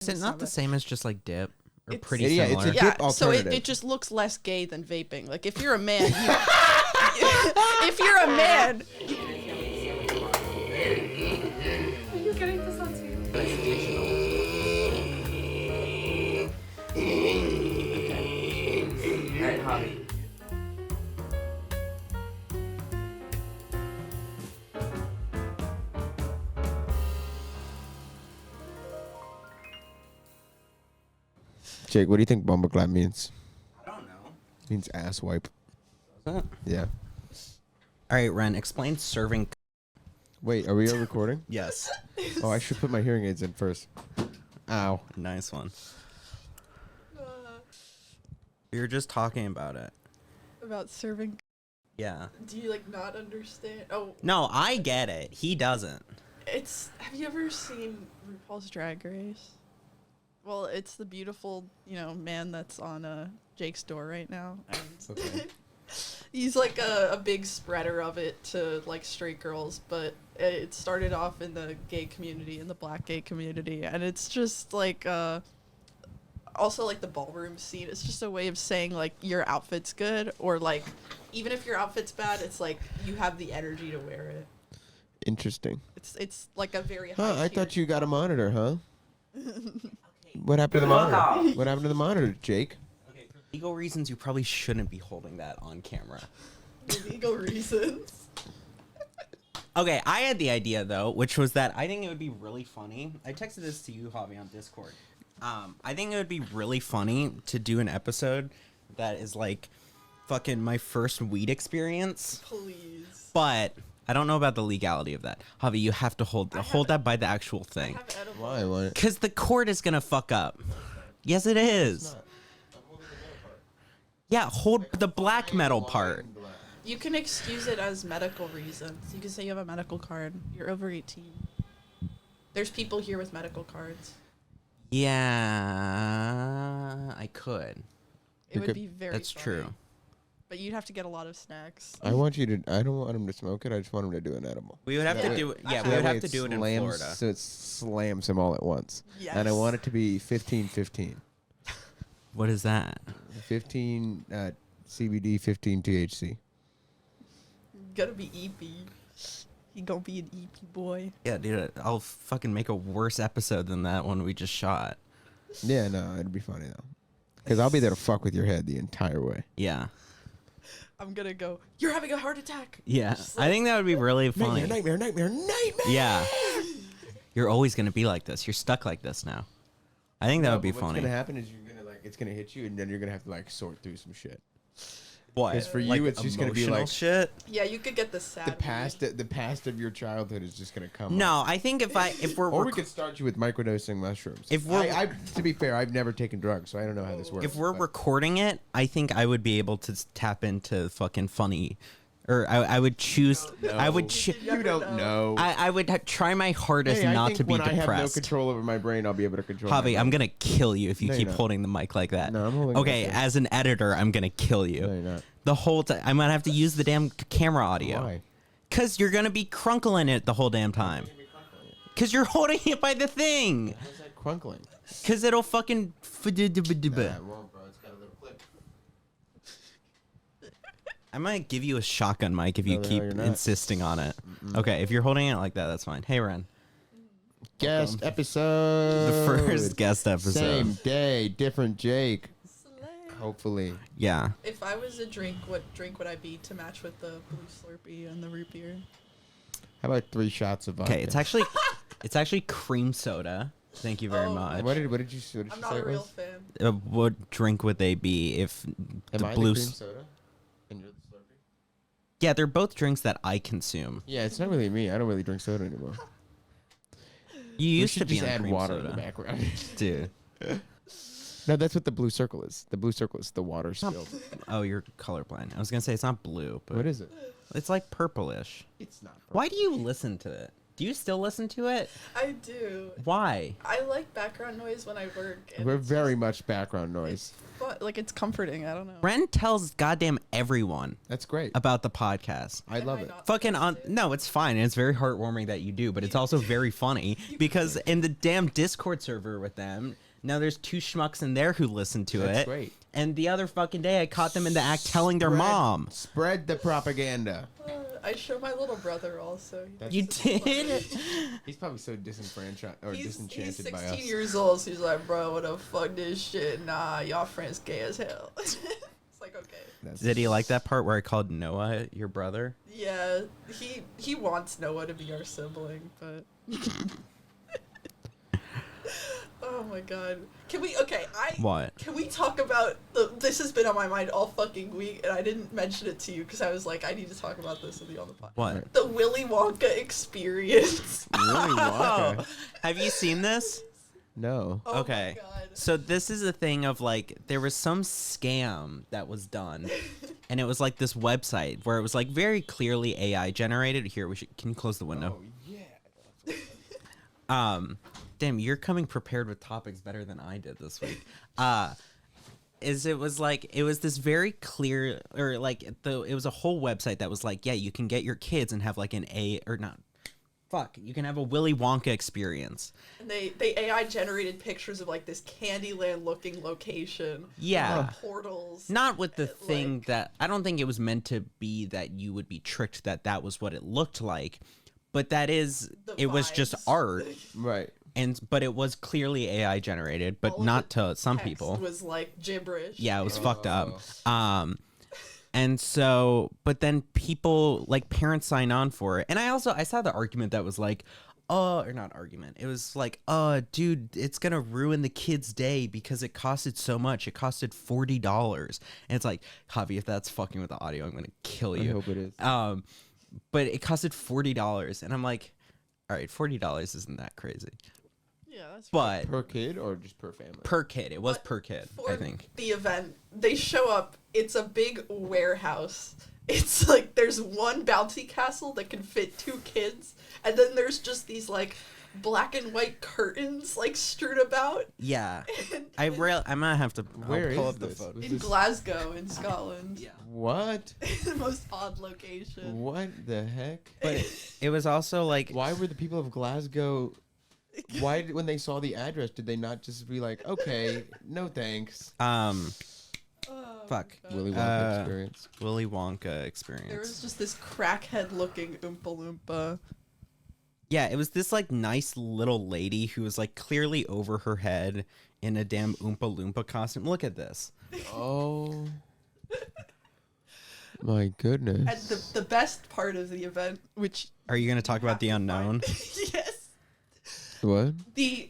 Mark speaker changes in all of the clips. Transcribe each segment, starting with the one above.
Speaker 1: Is it not the same as just like dip? Or
Speaker 2: It's-
Speaker 1: pretty
Speaker 3: Yeah,
Speaker 1: similar?
Speaker 3: it's a dip
Speaker 2: So
Speaker 3: alternative.
Speaker 2: it just looks less gay than vaping. Like if you're a man, you, if you're a man,
Speaker 4: Are you getting this on tape?
Speaker 5: Alright, hobby.
Speaker 3: Jake, what do you think bumbleclap means?
Speaker 5: I don't know.
Speaker 3: Means ass wipe.
Speaker 1: All
Speaker 3: Yeah.
Speaker 1: right, Ren, explain serving.
Speaker 3: Wait, are we all recording?
Speaker 1: Yes.
Speaker 3: Oh, I should put my hearing aids in first. Ow.
Speaker 1: Nice one. We were just talking about it.
Speaker 2: about serving.
Speaker 1: Yeah.
Speaker 2: Do you like not understand? Oh,
Speaker 1: No, I get it. He doesn't.
Speaker 2: it's. Have you ever seen RuPaul's Drag Race? Well, it's the beautiful, man that's on Jake's door right now. And
Speaker 3: Okay.
Speaker 2: he's like a big spreader of it to like straight girls, but it started off in the gay community, in the black gay community, and it's just like also like the ballroom scene. It's just a way of saying like your outfit's good, or like even if your outfit's bad, it's like you have the energy to wear it.
Speaker 3: Interesting.
Speaker 2: It's like a very
Speaker 3: Huh,
Speaker 2: high
Speaker 3: I thought
Speaker 2: tier
Speaker 3: you got a
Speaker 2: job.
Speaker 3: monitor, huh? What happened to the
Speaker 5: Fuck
Speaker 3: monitor?
Speaker 5: off.
Speaker 3: What happened to the monitor, Jake?
Speaker 1: Okay, for legal reasons, you probably shouldn't be holding that on camera.
Speaker 2: Legal reasons.
Speaker 1: Okay, I had the idea though, which was that I think it would be really funny. I texted this to you, Javi, on Discord. I think it would be really funny to do an episode that is like fucking my first weed experience.
Speaker 2: Please.
Speaker 1: But I don't know about the legality of that. Javi, you have to hold that by the actual
Speaker 2: I
Speaker 1: thing.
Speaker 2: have edible.
Speaker 3: Why? Why?
Speaker 1: Because the cord is gonna fuck up. Yes, it is. Yeah, hold the black metal part.
Speaker 2: You can excuse it as medical reasons. You can say you have a medical card. You're over 18. There's people here with medical cards.
Speaker 1: Yeah, I could.
Speaker 2: It
Speaker 3: You
Speaker 2: would
Speaker 3: could-
Speaker 2: be very
Speaker 1: That's
Speaker 2: funny.
Speaker 1: true.
Speaker 2: But you'd have to get a lot of snacks.
Speaker 3: I want you to. I don't want him to smoke it. I just want him to do an edible.
Speaker 1: We would have
Speaker 3: That
Speaker 1: to
Speaker 3: way-
Speaker 1: do it. Yeah,
Speaker 3: that
Speaker 1: we would
Speaker 3: way
Speaker 1: have to do it in
Speaker 3: slams-
Speaker 1: Florida.
Speaker 3: So it slams him all at once.
Speaker 2: Yes.
Speaker 3: And I want it to be 15-15.
Speaker 1: What is that?
Speaker 3: 15 CBD, 15 THC.
Speaker 2: Gotta be EP. He gonna be an EP boy.
Speaker 1: Yeah, dude, I'll fucking make a worse episode than that one we just shot.
Speaker 3: Yeah, no, it'd be funny though. Because I'll be there to fuck with your head the entire way.
Speaker 1: Yeah.
Speaker 2: I'm gonna go, you're having a heart attack.
Speaker 1: Yeah.
Speaker 2: Just
Speaker 1: I think that would be really funny.
Speaker 3: Nightmare, nightmare, nightmare, nightmare.
Speaker 1: Yeah. You're always going to be like this. You're stuck like this now. I think that would be
Speaker 3: What's
Speaker 1: funny.
Speaker 3: gonna happen is you're gonna like it's gonna hit you, and then you're gonna have to like sort through some shit.
Speaker 1: What?
Speaker 3: 'Cause for you, it's just gonna be
Speaker 1: emotional
Speaker 3: like-
Speaker 1: shit.
Speaker 2: Yeah, you could get the sad.
Speaker 3: The past of your childhood is just gonna come.
Speaker 1: No,
Speaker 3: up.
Speaker 1: I think if we're
Speaker 3: Or we could start you with microdosing mushrooms.
Speaker 1: If we're-
Speaker 3: I, to be fair, I've never taken drugs, so I don't know how this works.
Speaker 1: if we're
Speaker 3: but-
Speaker 1: recording it, I think I would be able to tap into fucking funny, or I would choose. I would.
Speaker 3: you don't know.
Speaker 1: I would try my hardest
Speaker 3: Hey, I
Speaker 1: not
Speaker 3: think
Speaker 1: to be
Speaker 3: when I have no
Speaker 1: depressed.
Speaker 3: control over my brain, I'll be able to control. my
Speaker 1: Javi, I'm
Speaker 3: brain.
Speaker 1: gonna kill you if you
Speaker 3: No,
Speaker 1: keep
Speaker 3: you're not.
Speaker 1: holding the mic like that.
Speaker 3: No, I'm holding it
Speaker 1: Okay,
Speaker 3: like that.
Speaker 1: as an editor, I'm gonna kill you.
Speaker 3: No, you're not.
Speaker 1: The whole time, I'm gonna have to use the damn camera audio.
Speaker 3: Why?
Speaker 1: Cause you're gonna be crunkling it the whole damn time. Cause you're holding it by the thing.
Speaker 3: How's that crunkling?
Speaker 1: Cause it'll fucking.
Speaker 3: Nah, it won't, bro. It's got a little clip.
Speaker 1: I might give you a shotgun mic if you
Speaker 3: No, the
Speaker 1: keep
Speaker 3: hell you're not.
Speaker 1: insisting on it. Okay, if you're holding it like that, that's fine. Hey, Ren.
Speaker 3: Guest episode.
Speaker 1: The first guest episode.
Speaker 3: Same day, different Jake. Hopefully.
Speaker 1: Yeah.
Speaker 2: If I was a drink, what drink would I be to match with the blue Slurpee and the root beer?
Speaker 3: How about 3 shots of vodka?
Speaker 1: Okay, it's actually cream soda. Thank you very
Speaker 2: Oh,
Speaker 1: much.
Speaker 3: What did you say?
Speaker 2: I'm not a
Speaker 3: it
Speaker 2: real
Speaker 3: was?
Speaker 2: fan.
Speaker 1: What drink would they be if
Speaker 3: Am
Speaker 1: the
Speaker 3: I
Speaker 1: blue?
Speaker 3: the cream soda? And you're the Slurpee?
Speaker 1: Yeah, they're both drinks that I consume.
Speaker 3: Yeah, it's not really me. I don't really drink soda anymore.
Speaker 1: You
Speaker 3: We
Speaker 1: used
Speaker 3: should
Speaker 1: to be
Speaker 3: just
Speaker 1: on
Speaker 3: add
Speaker 1: cream
Speaker 3: water
Speaker 1: soda,
Speaker 3: in the background.
Speaker 1: dude.
Speaker 3: No, that's what the blue circle is. The blue circle is the water spilled.
Speaker 1: Oh, you're colorblind. I was gonna say it's not blue, but
Speaker 3: What is it?
Speaker 1: it's like purplish.
Speaker 3: It's not.
Speaker 1: Why do you listen to it? Do you still listen to it?
Speaker 2: I do.
Speaker 1: Why?
Speaker 2: I like background noise when I work. And
Speaker 3: We're
Speaker 2: it's
Speaker 3: very
Speaker 2: just-
Speaker 3: much background noise.
Speaker 2: It's fun. Like, it's comforting. I don't know.
Speaker 1: Ren tells goddamn everyone
Speaker 3: That's great.
Speaker 1: about the podcast.
Speaker 3: I
Speaker 2: Am
Speaker 3: love
Speaker 2: I
Speaker 3: it.
Speaker 2: not
Speaker 1: Fucking
Speaker 2: supposed
Speaker 1: on
Speaker 2: to?
Speaker 1: no, it's fine. And it's very heartwarming that you do, but it's also very funny because in the damn Discord server with them, now there's 2 schmucks in there who listen to
Speaker 3: That's
Speaker 1: it.
Speaker 3: great.
Speaker 1: And the other fucking day I caught them in the act telling their mom.
Speaker 3: Spread the propaganda.
Speaker 2: I show my little brother also.
Speaker 3: That's-
Speaker 1: You
Speaker 2: It's so
Speaker 1: did?
Speaker 2: funny.
Speaker 3: He's probably so disenfranchised or
Speaker 2: He's
Speaker 3: disenchanted
Speaker 2: 16
Speaker 3: by us.
Speaker 2: years old, so he's like, bro, what the fuck this shit? Nah, y'all friends gay as hell. It's like, okay.
Speaker 3: That's-
Speaker 1: Did he like that part where I called Noah your brother?
Speaker 2: Yeah, he wants Noah to be our sibling, but... Oh my god. Can we,
Speaker 1: What?
Speaker 2: Can we talk about, this has been on my mind all fucking week, and I didn't mention it to you, because I was like, I need to talk about this with you on the podcast.
Speaker 1: What?
Speaker 2: The Willy Wonka Experience.
Speaker 3: Willy Wonka.
Speaker 1: Have you seen this?
Speaker 3: No.
Speaker 2: Oh
Speaker 1: Okay.
Speaker 2: my god.
Speaker 1: So this is a thing of like there was some scam that was done, and it was like this website where it was like very clearly AI generated. Here, can you close the window?
Speaker 3: Oh yeah.
Speaker 1: Damn, you're coming prepared with topics better than I did this week. It was this very clear, or like it was a whole website that was like, yeah, you can get your kids and have like you can have a Willy Wonka experience.
Speaker 2: And they AI generated pictures of like this Candyland looking location.
Speaker 1: Yeah.
Speaker 2: Portals.
Speaker 1: Not with the
Speaker 2: like-
Speaker 1: thing that I don't think it was meant to be that you would be tricked that was what it looked like, but it was just
Speaker 2: vibes.
Speaker 1: art,
Speaker 3: Right.
Speaker 1: but it was clearly AI generated, but
Speaker 2: All of
Speaker 1: not
Speaker 2: the
Speaker 1: to some
Speaker 2: text
Speaker 1: people.
Speaker 2: was like gibberish.
Speaker 1: Yeah, it was fucked up. And so, but then people, like parents sign on for it. And I saw the argument that was like, or not argument. It was like, dude, it's going to ruin the kid's day because it costed so much. It costed $40. And it's like, Javi, if that's fucking with the audio, I'm going to kill
Speaker 3: I
Speaker 1: you.
Speaker 3: hope it is.
Speaker 1: But it costed $40. And I'm like, all right, $40 isn't that crazy.
Speaker 2: Yeah, that's
Speaker 1: But
Speaker 3: Per kid or just per family?
Speaker 1: per kid, it was
Speaker 2: But
Speaker 1: per kid,
Speaker 2: for
Speaker 1: I think.
Speaker 2: the event, they show up. It's a big warehouse. It's like there's one bouncy castle that can fit 2 kids, and then there's just these like black and white curtains like strewn about.
Speaker 1: Yeah.
Speaker 2: And
Speaker 1: I'm gonna have to
Speaker 3: Where
Speaker 1: pull
Speaker 3: is
Speaker 1: up the
Speaker 3: this?
Speaker 1: photo.
Speaker 3: Was
Speaker 2: in
Speaker 3: this-
Speaker 2: Glasgow, in Scotland.
Speaker 1: Yeah.
Speaker 3: What?
Speaker 2: The most odd location.
Speaker 3: What the heck?
Speaker 1: But it was also like,
Speaker 3: Why were the people of Glasgow? When they saw the address, did they not just be like, okay, no thanks?
Speaker 2: Oh,
Speaker 1: fuck.
Speaker 2: God.
Speaker 3: Willy Wonka Experience.
Speaker 1: Willy Wonka Experience.
Speaker 2: There was just this crackhead looking Oompa Loompa.
Speaker 1: Yeah, it was this like nice little lady who was like clearly over her head in a damn Oompa Loompa costume. Look at this.
Speaker 3: Oh. My goodness.
Speaker 2: And the best part of the event, which
Speaker 1: Are you gonna talk
Speaker 2: you
Speaker 1: about
Speaker 2: have
Speaker 1: the
Speaker 2: to
Speaker 1: unknown?
Speaker 2: find- Yes.
Speaker 3: What?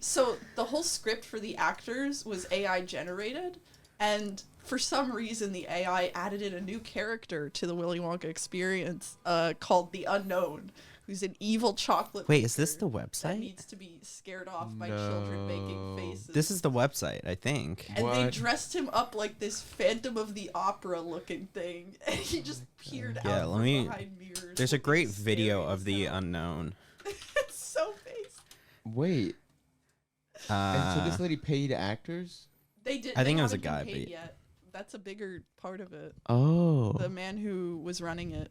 Speaker 2: So the whole script for the actors was AI generated, and for some reason the AI added in a new character to the Willy Wonka Experience, called the Unknown, who's an evil chocolate.
Speaker 1: Wait, is this
Speaker 2: maker
Speaker 1: the
Speaker 2: that
Speaker 1: website?
Speaker 2: needs to be scared off by children making
Speaker 3: No.
Speaker 2: faces.
Speaker 1: This is the website, I think.
Speaker 2: And they
Speaker 3: What?
Speaker 2: dressed him up like this Phantom of the Opera looking thing, and he just peered
Speaker 1: Yeah,
Speaker 2: out
Speaker 1: let
Speaker 2: from
Speaker 1: me-
Speaker 2: behind mirrors.
Speaker 1: There's a
Speaker 2: looking
Speaker 1: great
Speaker 2: scary
Speaker 1: video
Speaker 2: as
Speaker 1: of the
Speaker 2: hell.
Speaker 1: unknown.
Speaker 2: It's so face.
Speaker 3: Wait. And so
Speaker 1: Uh,
Speaker 3: this lady paid actors?
Speaker 2: They did.
Speaker 1: I think
Speaker 2: they
Speaker 1: it was a
Speaker 2: haven't been
Speaker 1: guy,
Speaker 2: paid
Speaker 1: but-
Speaker 2: yet. That's a bigger part of it.
Speaker 3: Oh.
Speaker 2: The man who was running it,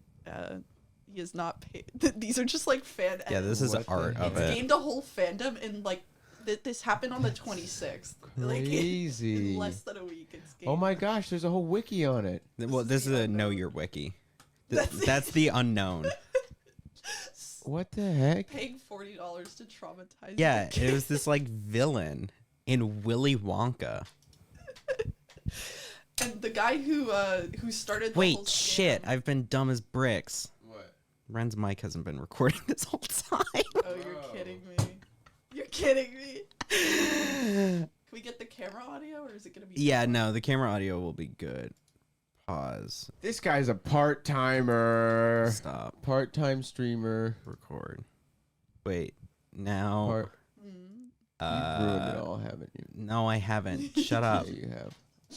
Speaker 2: he is not paid. These are just like fan.
Speaker 1: yeah, this is
Speaker 3: What the
Speaker 1: art of
Speaker 2: It's
Speaker 1: it.
Speaker 2: gained a whole fandom, and like this happened on the 26th. Like,
Speaker 3: Crazy.
Speaker 2: in less than a week, it's gained.
Speaker 3: Oh my gosh, there's a whole wiki on it.
Speaker 1: Well, this is
Speaker 2: the
Speaker 1: a know
Speaker 2: unknown.
Speaker 1: your wiki.
Speaker 2: That's it.
Speaker 1: That's the unknown.
Speaker 3: What the heck?
Speaker 2: Paying $40 to traumatize.
Speaker 1: Yeah,
Speaker 2: your
Speaker 1: it was this like villain in Willy Wonka.
Speaker 2: And the guy who started. The whole
Speaker 1: Wait,
Speaker 2: scam-
Speaker 1: shit! I've been dumb as bricks.
Speaker 3: What?
Speaker 1: Ren's mic hasn't been recording this whole time.
Speaker 2: Oh, you're kidding me. You're kidding me. Can we get the camera audio, or is it gonna be?
Speaker 1: Yeah, no, the camera audio will be good. Pause.
Speaker 3: This guy's a part-timer.
Speaker 1: Stop.
Speaker 3: Part-time streamer.
Speaker 1: Record. Wait. Now.
Speaker 3: Part- You've ruined it
Speaker 1: Uh,
Speaker 3: all, haven't you?
Speaker 1: no, I haven't. Shut up.
Speaker 3: Yeah, you have.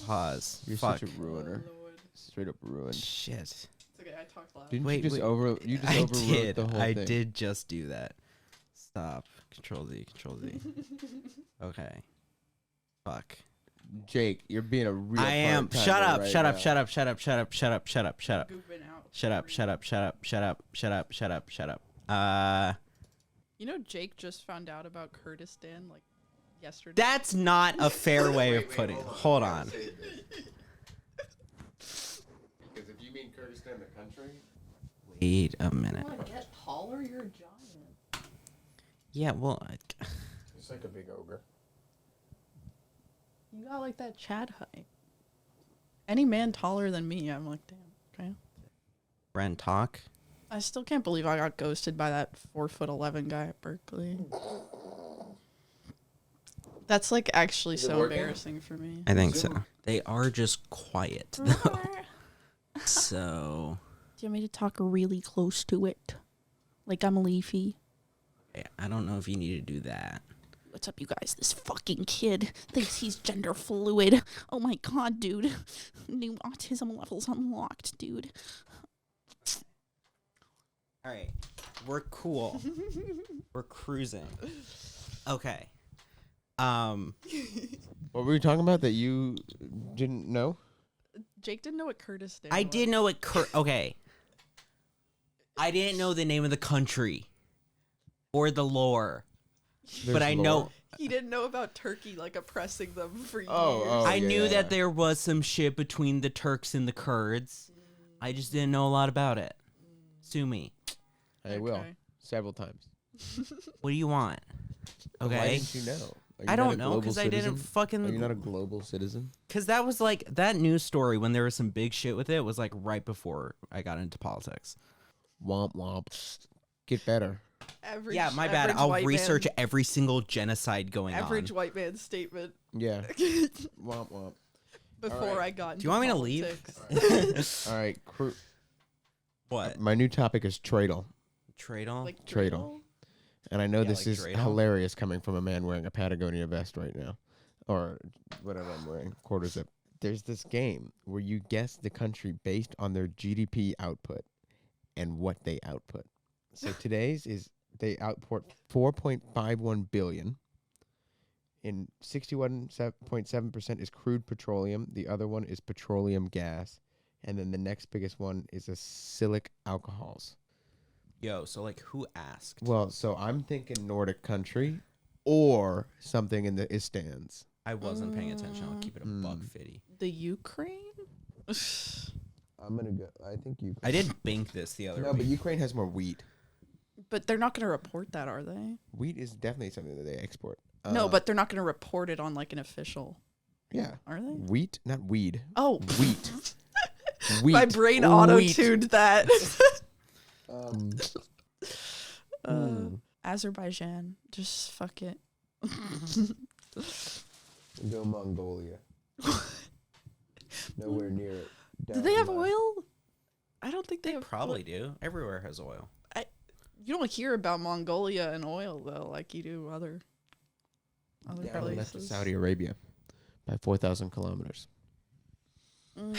Speaker 1: Pause.
Speaker 3: You're
Speaker 1: Fuck.
Speaker 3: such a ruiner.
Speaker 2: Oh, Lord.
Speaker 3: Straight up ruined.
Speaker 1: Shit.
Speaker 2: It's okay. I talked loud.
Speaker 3: Didn't
Speaker 1: Wait,
Speaker 3: you just
Speaker 1: wait.
Speaker 3: overwrote
Speaker 1: I
Speaker 3: the whole
Speaker 1: did.
Speaker 3: thing?
Speaker 1: I did just do that. Stop. Control Z. Control Z. Okay. Fuck.
Speaker 3: Jake, you're being a real.
Speaker 1: I am. Shut up.
Speaker 3: Right
Speaker 1: Shut up.
Speaker 3: now.
Speaker 1: Shut up. Shut up. Shut up. Shut up. Shut up. Shut up.
Speaker 2: Goofing out.
Speaker 1: Shut up. Shut up. Shut up. Shut up. Shut up. Shut up. Shut up.
Speaker 2: You know, Jake just found out about Kurdistan like yesterday.
Speaker 1: That's not a fair way of putting it. Hold on.
Speaker 3: Because if you mean Kurdistan, the country.
Speaker 1: Wait a minute.
Speaker 2: You want to get taller? You're a giant.
Speaker 1: Yeah, well,
Speaker 3: It's like a big ogre.
Speaker 2: You got like that Chad height. Any man taller than me, I'm like, damn. Okay.
Speaker 1: Ren talk.
Speaker 2: I still can't believe I got ghosted by that 4'11" guy at Berkeley. That's like actually
Speaker 3: Is it
Speaker 2: so
Speaker 3: working?
Speaker 2: embarrassing for me.
Speaker 1: I think so. They are just quiet though. So,
Speaker 2: Do you want me to talk really close to it? Like I'm Leafy?
Speaker 1: I don't know if you need to do that.
Speaker 2: What's up, you guys? This fucking kid thinks he's gender fluid. Oh my god, dude. New autism levels unlocked, dude.
Speaker 1: All right, we're cool. We're cruising. Okay.
Speaker 3: What were you talking about that you didn't know?
Speaker 2: Jake didn't know what Kurdistan
Speaker 1: I
Speaker 2: was.
Speaker 1: did know it. Okay. I didn't know the name of the country or the lore, but
Speaker 3: There's
Speaker 1: I
Speaker 3: lore.
Speaker 1: know.
Speaker 2: He didn't know about Turkey, like, oppressing them for years.
Speaker 1: I
Speaker 3: yeah,
Speaker 1: knew
Speaker 3: yeah,
Speaker 1: that
Speaker 3: yeah.
Speaker 1: there was some shit between the Turks and the Kurds. I just didn't know a lot about it. Sue me.
Speaker 3: I will
Speaker 2: Okay.
Speaker 3: several times.
Speaker 1: What do you want?
Speaker 3: Why
Speaker 1: Okay.
Speaker 3: didn't you know? Are you
Speaker 1: I
Speaker 3: not
Speaker 1: don't
Speaker 3: a
Speaker 1: know
Speaker 3: global
Speaker 1: because I
Speaker 3: citizen?
Speaker 1: didn't fucking.
Speaker 3: Are you not a global citizen?
Speaker 1: Because that was like that news story when there was some big shit with it was like right before I got into politics.
Speaker 3: Womp womp. Get better.
Speaker 2: Average,
Speaker 1: Yeah, my bad.
Speaker 2: average
Speaker 1: I'll
Speaker 2: white
Speaker 1: research
Speaker 2: man,
Speaker 1: every single genocide going
Speaker 2: average
Speaker 1: on.
Speaker 2: white man statement
Speaker 3: Yeah. Womp womp.
Speaker 2: before
Speaker 3: right.
Speaker 2: I got into
Speaker 1: Do you want me to leave?
Speaker 2: politics.
Speaker 3: All right.
Speaker 1: What?
Speaker 3: My new topic is tradle.
Speaker 1: Tradle?
Speaker 2: Like
Speaker 3: Tradle. And I know
Speaker 1: Yeah,
Speaker 3: this
Speaker 1: like
Speaker 3: is
Speaker 1: dreidel.
Speaker 3: hilarious coming from a man wearing a Patagonia vest right now. Or whatever I'm wearing. Quarter zip. There's this game where you guess the country based on their GDP output and what they output. So today's is they output 4.51 billion. In 61.7% is crude petroleum. The other one is petroleum gas. And then the next biggest one is acylic alcohols.
Speaker 1: Yo, so like who asked?
Speaker 3: Well, so I'm thinking Nordic country or something in the Istans.
Speaker 1: I wasn't paying attention. I'll keep it a buck fitty.
Speaker 2: The Ukraine?
Speaker 3: I'm going to go. I think you.
Speaker 1: I did bink this the other
Speaker 3: No, but
Speaker 1: week.
Speaker 3: Ukraine has more wheat.
Speaker 2: But they're not going to report that, are they?
Speaker 3: Wheat is definitely something that they export.
Speaker 2: No, but they're not going to report it on like an official,
Speaker 3: Yeah.
Speaker 2: are they?
Speaker 3: Wheat, not weed.
Speaker 2: Oh,
Speaker 3: Wheat. Wheat.
Speaker 2: my brain
Speaker 3: Wheat.
Speaker 2: auto-tuned that.
Speaker 3: Hmm.
Speaker 2: Azerbaijan, just fuck it.
Speaker 3: Go Mongolia. Nowhere near it.
Speaker 2: Do they have oil? I don't think they have.
Speaker 1: Probably do. Everywhere has oil.
Speaker 2: You don't hear about Mongolia and oil though, like you do other
Speaker 3: Down left of
Speaker 2: places.
Speaker 3: Saudi Arabia by 4,000 kilometers.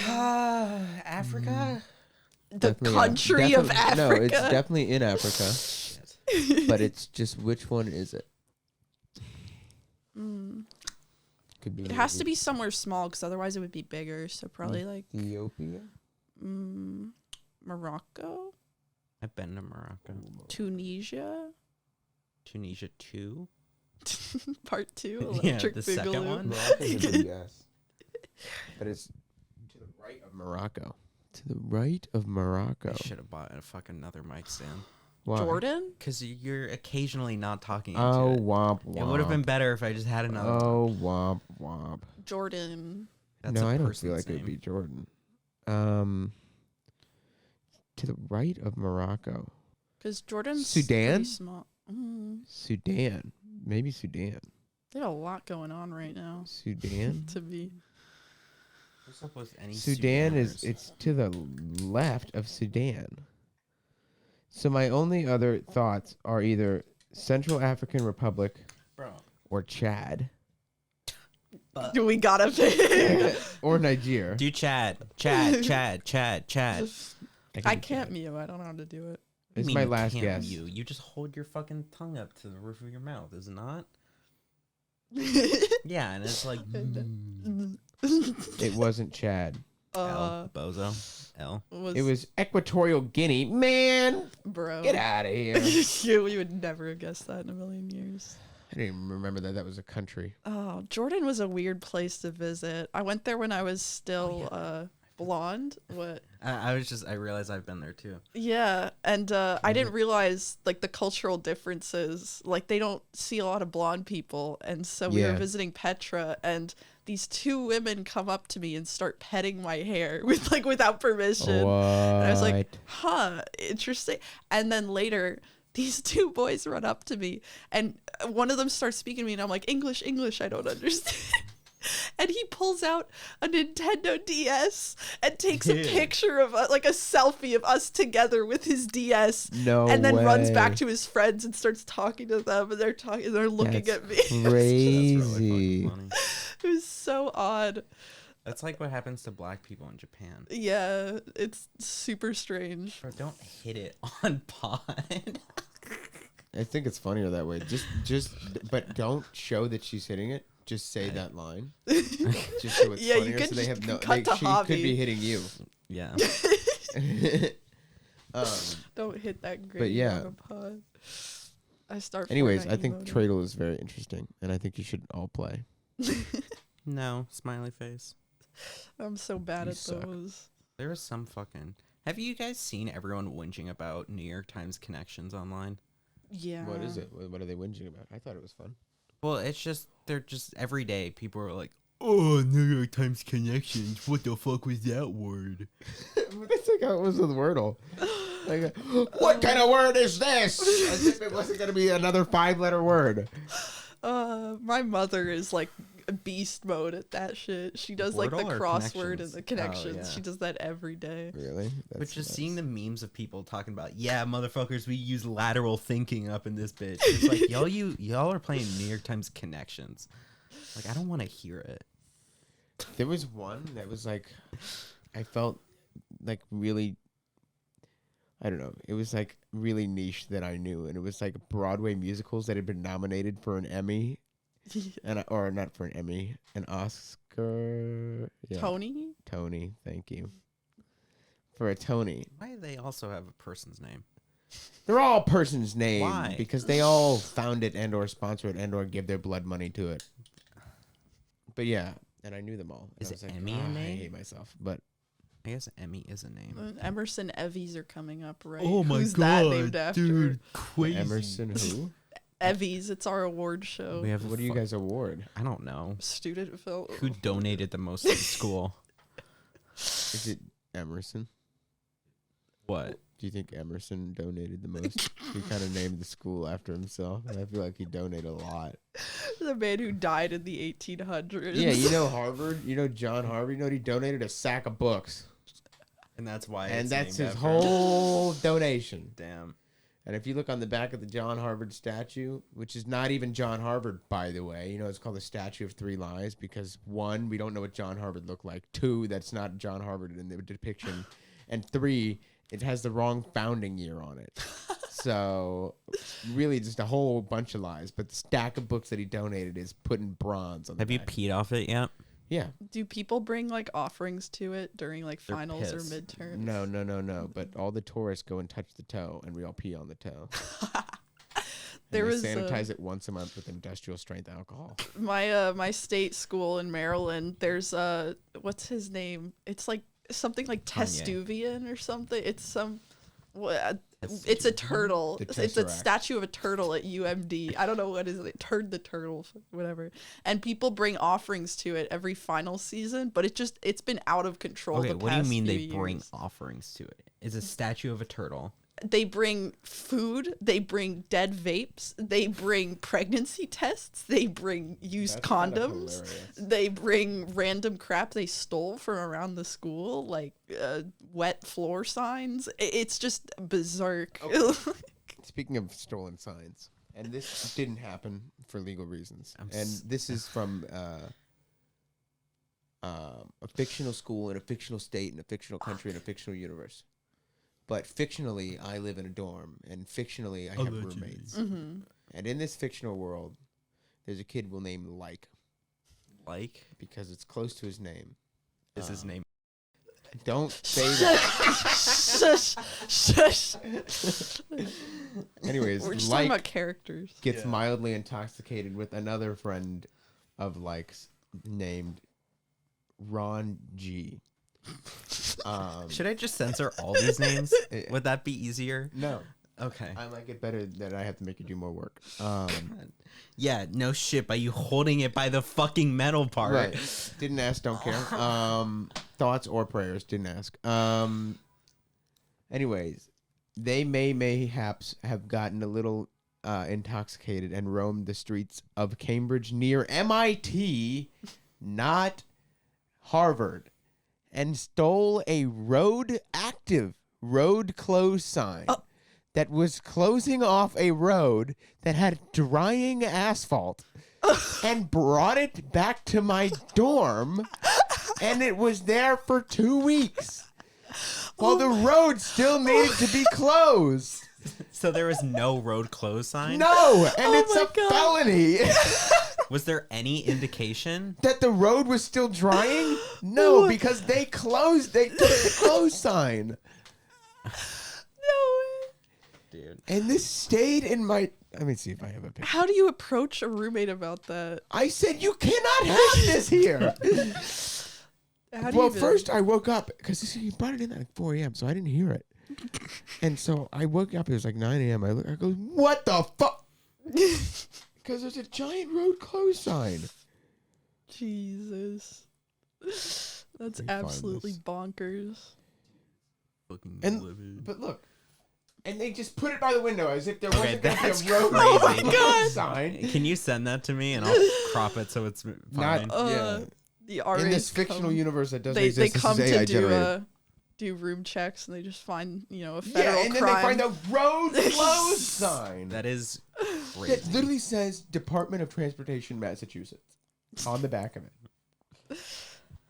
Speaker 1: Africa?
Speaker 2: The
Speaker 3: Definitely,
Speaker 2: country of
Speaker 3: definitely-
Speaker 2: Africa.
Speaker 3: No, it's definitely in Africa,
Speaker 1: Shit.
Speaker 3: but it's just which one is it? Could be.
Speaker 2: It has to be somewhere small because otherwise it would be bigger. So probably like
Speaker 3: Ethiopia.
Speaker 2: Morocco,
Speaker 1: I've been to Morocco.
Speaker 2: Tunisia,
Speaker 1: Tunisia 2?
Speaker 2: part 2,
Speaker 1: Yeah,
Speaker 2: electric
Speaker 1: the second
Speaker 2: boogaloo.
Speaker 1: one.
Speaker 3: Morocco's a big yes, but it's to the right of Morocco. To the right of Morocco.
Speaker 1: I should have bought a fucking another mic stand.
Speaker 3: Why?
Speaker 2: Jordan.
Speaker 1: Because you're occasionally not talking into
Speaker 3: Oh,
Speaker 1: it.
Speaker 3: womp womp.
Speaker 1: It would have been better if I just had another one.
Speaker 3: Oh, womp womp.
Speaker 2: Jordan.
Speaker 1: That's
Speaker 3: No,
Speaker 1: a
Speaker 3: I don't
Speaker 1: person's
Speaker 3: feel like it would
Speaker 1: name.
Speaker 3: be Jordan. To the right of Morocco.
Speaker 2: Because Jordan's
Speaker 3: Sudan?
Speaker 2: pretty small.
Speaker 3: Sudan. Maybe Sudan.
Speaker 2: They have a lot going on right now.
Speaker 3: Sudan?
Speaker 2: To be
Speaker 1: What's up with any
Speaker 3: Sudan is
Speaker 1: Sudaners?
Speaker 3: it's to the left of Sudan. So my only other thoughts are either Central African Republic
Speaker 1: Bro.
Speaker 3: or Chad
Speaker 2: do we gotta pick?
Speaker 3: or Nigeria.
Speaker 1: Do Chad.
Speaker 2: I
Speaker 3: can do
Speaker 2: can't
Speaker 3: Chad.
Speaker 2: mute. I don't know how to do it.
Speaker 3: It's
Speaker 1: mean
Speaker 3: my
Speaker 1: you
Speaker 3: last
Speaker 1: can't
Speaker 3: guess.
Speaker 1: You just hold your fucking tongue up to the roof of your mouth, is it not? Yeah, and it's like
Speaker 3: It wasn't Chad.
Speaker 1: L bozo L.
Speaker 3: It was Equatorial Guinea. Man,
Speaker 2: bro.
Speaker 3: get out of here.
Speaker 2: We would never have guessed that in a million years.
Speaker 3: I didn't even remember that was a country.
Speaker 2: Oh, Jordan was a weird place to visit. I went there when I was still blonde. What?
Speaker 1: I realized I've been there too.
Speaker 2: Yeah, and I didn't realize like the cultural differences. Like they don't see a lot of blonde people, and so we were visiting Petra, and these two women come up to me and start petting my hair without permission.
Speaker 3: What?
Speaker 2: And I was like, huh, interesting. And then later, these two boys run up to me, and one of them starts speaking to me, and I'm like, English, I don't understand. And he pulls out a Nintendo DS and takes a picture of like a selfie of us together with his DS.
Speaker 3: No
Speaker 2: and then
Speaker 3: way.
Speaker 2: runs back to his friends and starts talking to them, and they're looking at me.
Speaker 3: Crazy.
Speaker 1: That's really fucking funny.
Speaker 2: It was so odd.
Speaker 1: That's like what happens to black people in Japan.
Speaker 2: Yeah, it's super strange.
Speaker 1: Bro, don't hit it on pod.
Speaker 3: I think it's funnier that way. But don't show that she's hitting it. Just say that line. Just so it's
Speaker 2: Yeah, you
Speaker 3: funnier.
Speaker 2: could
Speaker 3: So they
Speaker 2: just
Speaker 3: have no.
Speaker 2: cut to
Speaker 3: She
Speaker 2: Javi.
Speaker 3: could be hitting you.
Speaker 1: Yeah.
Speaker 2: Don't hit that great
Speaker 3: But yeah.
Speaker 2: on a pod. I start.
Speaker 3: Anyways,
Speaker 2: Fortnite
Speaker 3: I think
Speaker 2: emoting.
Speaker 3: Tradle is very interesting, and I think you should all play.
Speaker 1: No, smiley face.
Speaker 2: I'm so bad
Speaker 3: You
Speaker 2: at
Speaker 3: suck.
Speaker 2: those.
Speaker 1: There is some fucking. Have you guys seen everyone whinging about New York Times connections online?
Speaker 2: Yeah.
Speaker 3: What is it? What are they whinging about? I thought it was fun.
Speaker 1: Well, they're just every day people are like, oh, New York Times connections. What the fuck was that word?
Speaker 3: That's like how it was with Wordle. Like, what kind of word is this? As if it wasn't going to be another 5-letter word.
Speaker 2: My mother is like beast mode at that shit. She does like the
Speaker 1: Wordle or
Speaker 2: crossword
Speaker 1: connections?
Speaker 2: and the connections.
Speaker 1: Oh, yeah.
Speaker 2: She does that every day.
Speaker 3: Really?
Speaker 1: But just seeing the memes of people talking about, yeah, motherfuckers, we use lateral thinking up in this bitch. It's like, y'all are playing New York Times connections. Like, I don't want to hear it.
Speaker 3: There was one that was like, I felt like really, I don't know. It was like really niche that I knew. And it was like Broadway musicals that had been nominated for an Emmy. Or not for an Emmy, an Oscar. Yeah. Tony, thank you. For a Tony.
Speaker 1: Why do they also have a person's name?
Speaker 3: They're all person's name.
Speaker 1: Why?
Speaker 3: Because they all found it and or sponsor it and or give their blood money to it. But yeah, and I knew them all. And
Speaker 1: Is
Speaker 3: I was
Speaker 1: it
Speaker 3: like,
Speaker 1: Emmy a
Speaker 3: I
Speaker 1: name?
Speaker 3: hate myself. But
Speaker 1: I guess Emmy is a name.
Speaker 2: Emerson Evvies are coming up, right?
Speaker 1: Oh my
Speaker 2: Who's
Speaker 1: god,
Speaker 2: that named after?
Speaker 1: dude, crazy.
Speaker 3: Emerson who?
Speaker 2: Evvies, it's our award show.
Speaker 1: We have
Speaker 3: What do you guys award?
Speaker 1: I don't know.
Speaker 2: Student film.
Speaker 1: Who donated the most to the school?
Speaker 3: Is it Emerson?
Speaker 1: What?
Speaker 3: Do you think Emerson donated the most? He kind of named the school after himself. And I feel like he donated a lot.
Speaker 2: The man who died in the 1800s.
Speaker 3: Yeah, you know Harvard? You know John Harvard? You know what he donated? A sack of books.
Speaker 1: And that's why.
Speaker 3: And
Speaker 1: it's
Speaker 3: that's
Speaker 1: named
Speaker 3: his
Speaker 1: after-
Speaker 3: whole donation.
Speaker 1: Damn.
Speaker 3: And if you look on the back of the John Harvard statue, which is not even John Harvard, by the way, you know, it's called the Statue of Three Lies because 1, we don't know what John Harvard looked like. 2, that's not John Harvard in the depiction. And 3, it has the wrong founding year on it. So really just a whole bunch of lies. But the stack of books that he donated is put in bronze on the
Speaker 1: Have you
Speaker 3: back.
Speaker 1: peed off it yet?
Speaker 3: Yeah.
Speaker 2: Do people bring like offerings to it during like
Speaker 1: They're
Speaker 2: finals or
Speaker 1: pissed.
Speaker 2: midterms?
Speaker 3: No. But all the tourists go and touch the toe, and we all pee on the toe.
Speaker 2: There
Speaker 3: and
Speaker 2: was
Speaker 3: they sanitize it once a month with industrial strength alcohol.
Speaker 2: my state school in Maryland. There's what's his name? It's like something like
Speaker 1: Kanye.
Speaker 2: Testuvian or something. It's some. It's a turtle.
Speaker 3: The
Speaker 2: It's a
Speaker 3: Tesseract.
Speaker 2: statue of a turtle at UMD. I don't know what is it. Turd the turtle, whatever. And people bring offerings to it every final season, but it's been out of control.
Speaker 1: Okay,
Speaker 2: the
Speaker 1: what do you
Speaker 2: past
Speaker 1: mean
Speaker 2: few
Speaker 1: they bring
Speaker 2: years.
Speaker 1: offerings to it? It's a statue of a turtle.
Speaker 2: They bring food, they bring dead vapes, they bring pregnancy tests, they bring used
Speaker 3: That's kind of
Speaker 2: condoms,
Speaker 3: hilarious.
Speaker 2: they bring random crap they stole from around the school, like wet floor signs. It's just berserk.
Speaker 3: Speaking of stolen signs, and this didn't happen for legal reasons,
Speaker 1: I'm
Speaker 3: and this is from a fictional school in a fictional state in a fictional country in a fictional universe. But fictionally, I live in a dorm, and fictionally, I have roommates.
Speaker 2: Mm-hmm.
Speaker 3: And in this fictional world, there's a kid we'll name
Speaker 1: Like,
Speaker 3: because it's close to his name.
Speaker 1: is his name?
Speaker 3: Don't say that.
Speaker 2: Shush.
Speaker 3: Anyways,
Speaker 2: We're just talking about
Speaker 3: Like
Speaker 2: characters.
Speaker 3: gets mildly intoxicated with another friend of Like's named Ron G.
Speaker 1: Should I just censor all these names? Would that be easier?
Speaker 3: No.
Speaker 1: Okay.
Speaker 3: I like it better that I have to make you do more work.
Speaker 1: Yeah, no shit. By you holding it by the fucking metal part.
Speaker 3: Right. Didn't ask, don't care. Thoughts or prayers, didn't ask. Anyways, they mayhaps have gotten a little intoxicated and roamed the streets of Cambridge near MIT, not Harvard, and stole a road closed sign. That was closing off a road that had drying asphalt and brought it back to my dorm, and it was there for 2 weeks while the road still needed to be closed.
Speaker 1: So there was no road closed sign?
Speaker 3: No, and
Speaker 2: Oh
Speaker 3: it's
Speaker 2: my
Speaker 3: a
Speaker 2: God.
Speaker 3: felony.
Speaker 1: Was there any indication?
Speaker 3: That the road was still drying? No, because they took the closed sign.
Speaker 2: No way.
Speaker 1: Dude.
Speaker 3: And this stayed in my... Let me see if I have a picture.
Speaker 2: How do you approach a roommate about that?
Speaker 3: I said, you cannot have this here.
Speaker 2: How do you
Speaker 3: Well,
Speaker 2: even-
Speaker 3: first I woke up because he brought it in at like 4 a.m., so I didn't hear it. And so I woke up, it was like 9 a.m. I go, what the fuck? Because there's a giant road closed sign.
Speaker 2: Jesus. That's
Speaker 3: Let me find
Speaker 2: absolutely
Speaker 3: this.
Speaker 2: bonkers.
Speaker 1: Fucking
Speaker 3: And
Speaker 1: livid.
Speaker 3: but look, and they just put it by the window as if there
Speaker 1: Okay,
Speaker 3: wasn't going to be
Speaker 1: that's
Speaker 3: a road
Speaker 1: crazy.
Speaker 3: closed sign.
Speaker 1: Can you send that to me and I'll crop it so it's fine?
Speaker 3: Not yeah.
Speaker 2: The RAs
Speaker 3: In this fictional
Speaker 2: come,
Speaker 3: universe that doesn't
Speaker 2: they
Speaker 3: exist,
Speaker 2: come
Speaker 3: this is AI
Speaker 2: to
Speaker 3: generated.
Speaker 2: do room checks and they just find, a federal
Speaker 3: Yeah, and then
Speaker 2: crime.
Speaker 3: they find the road closed sign.
Speaker 1: That is
Speaker 3: It
Speaker 1: crazy.
Speaker 3: literally says Department of Transportation, Massachusetts, on the back of it.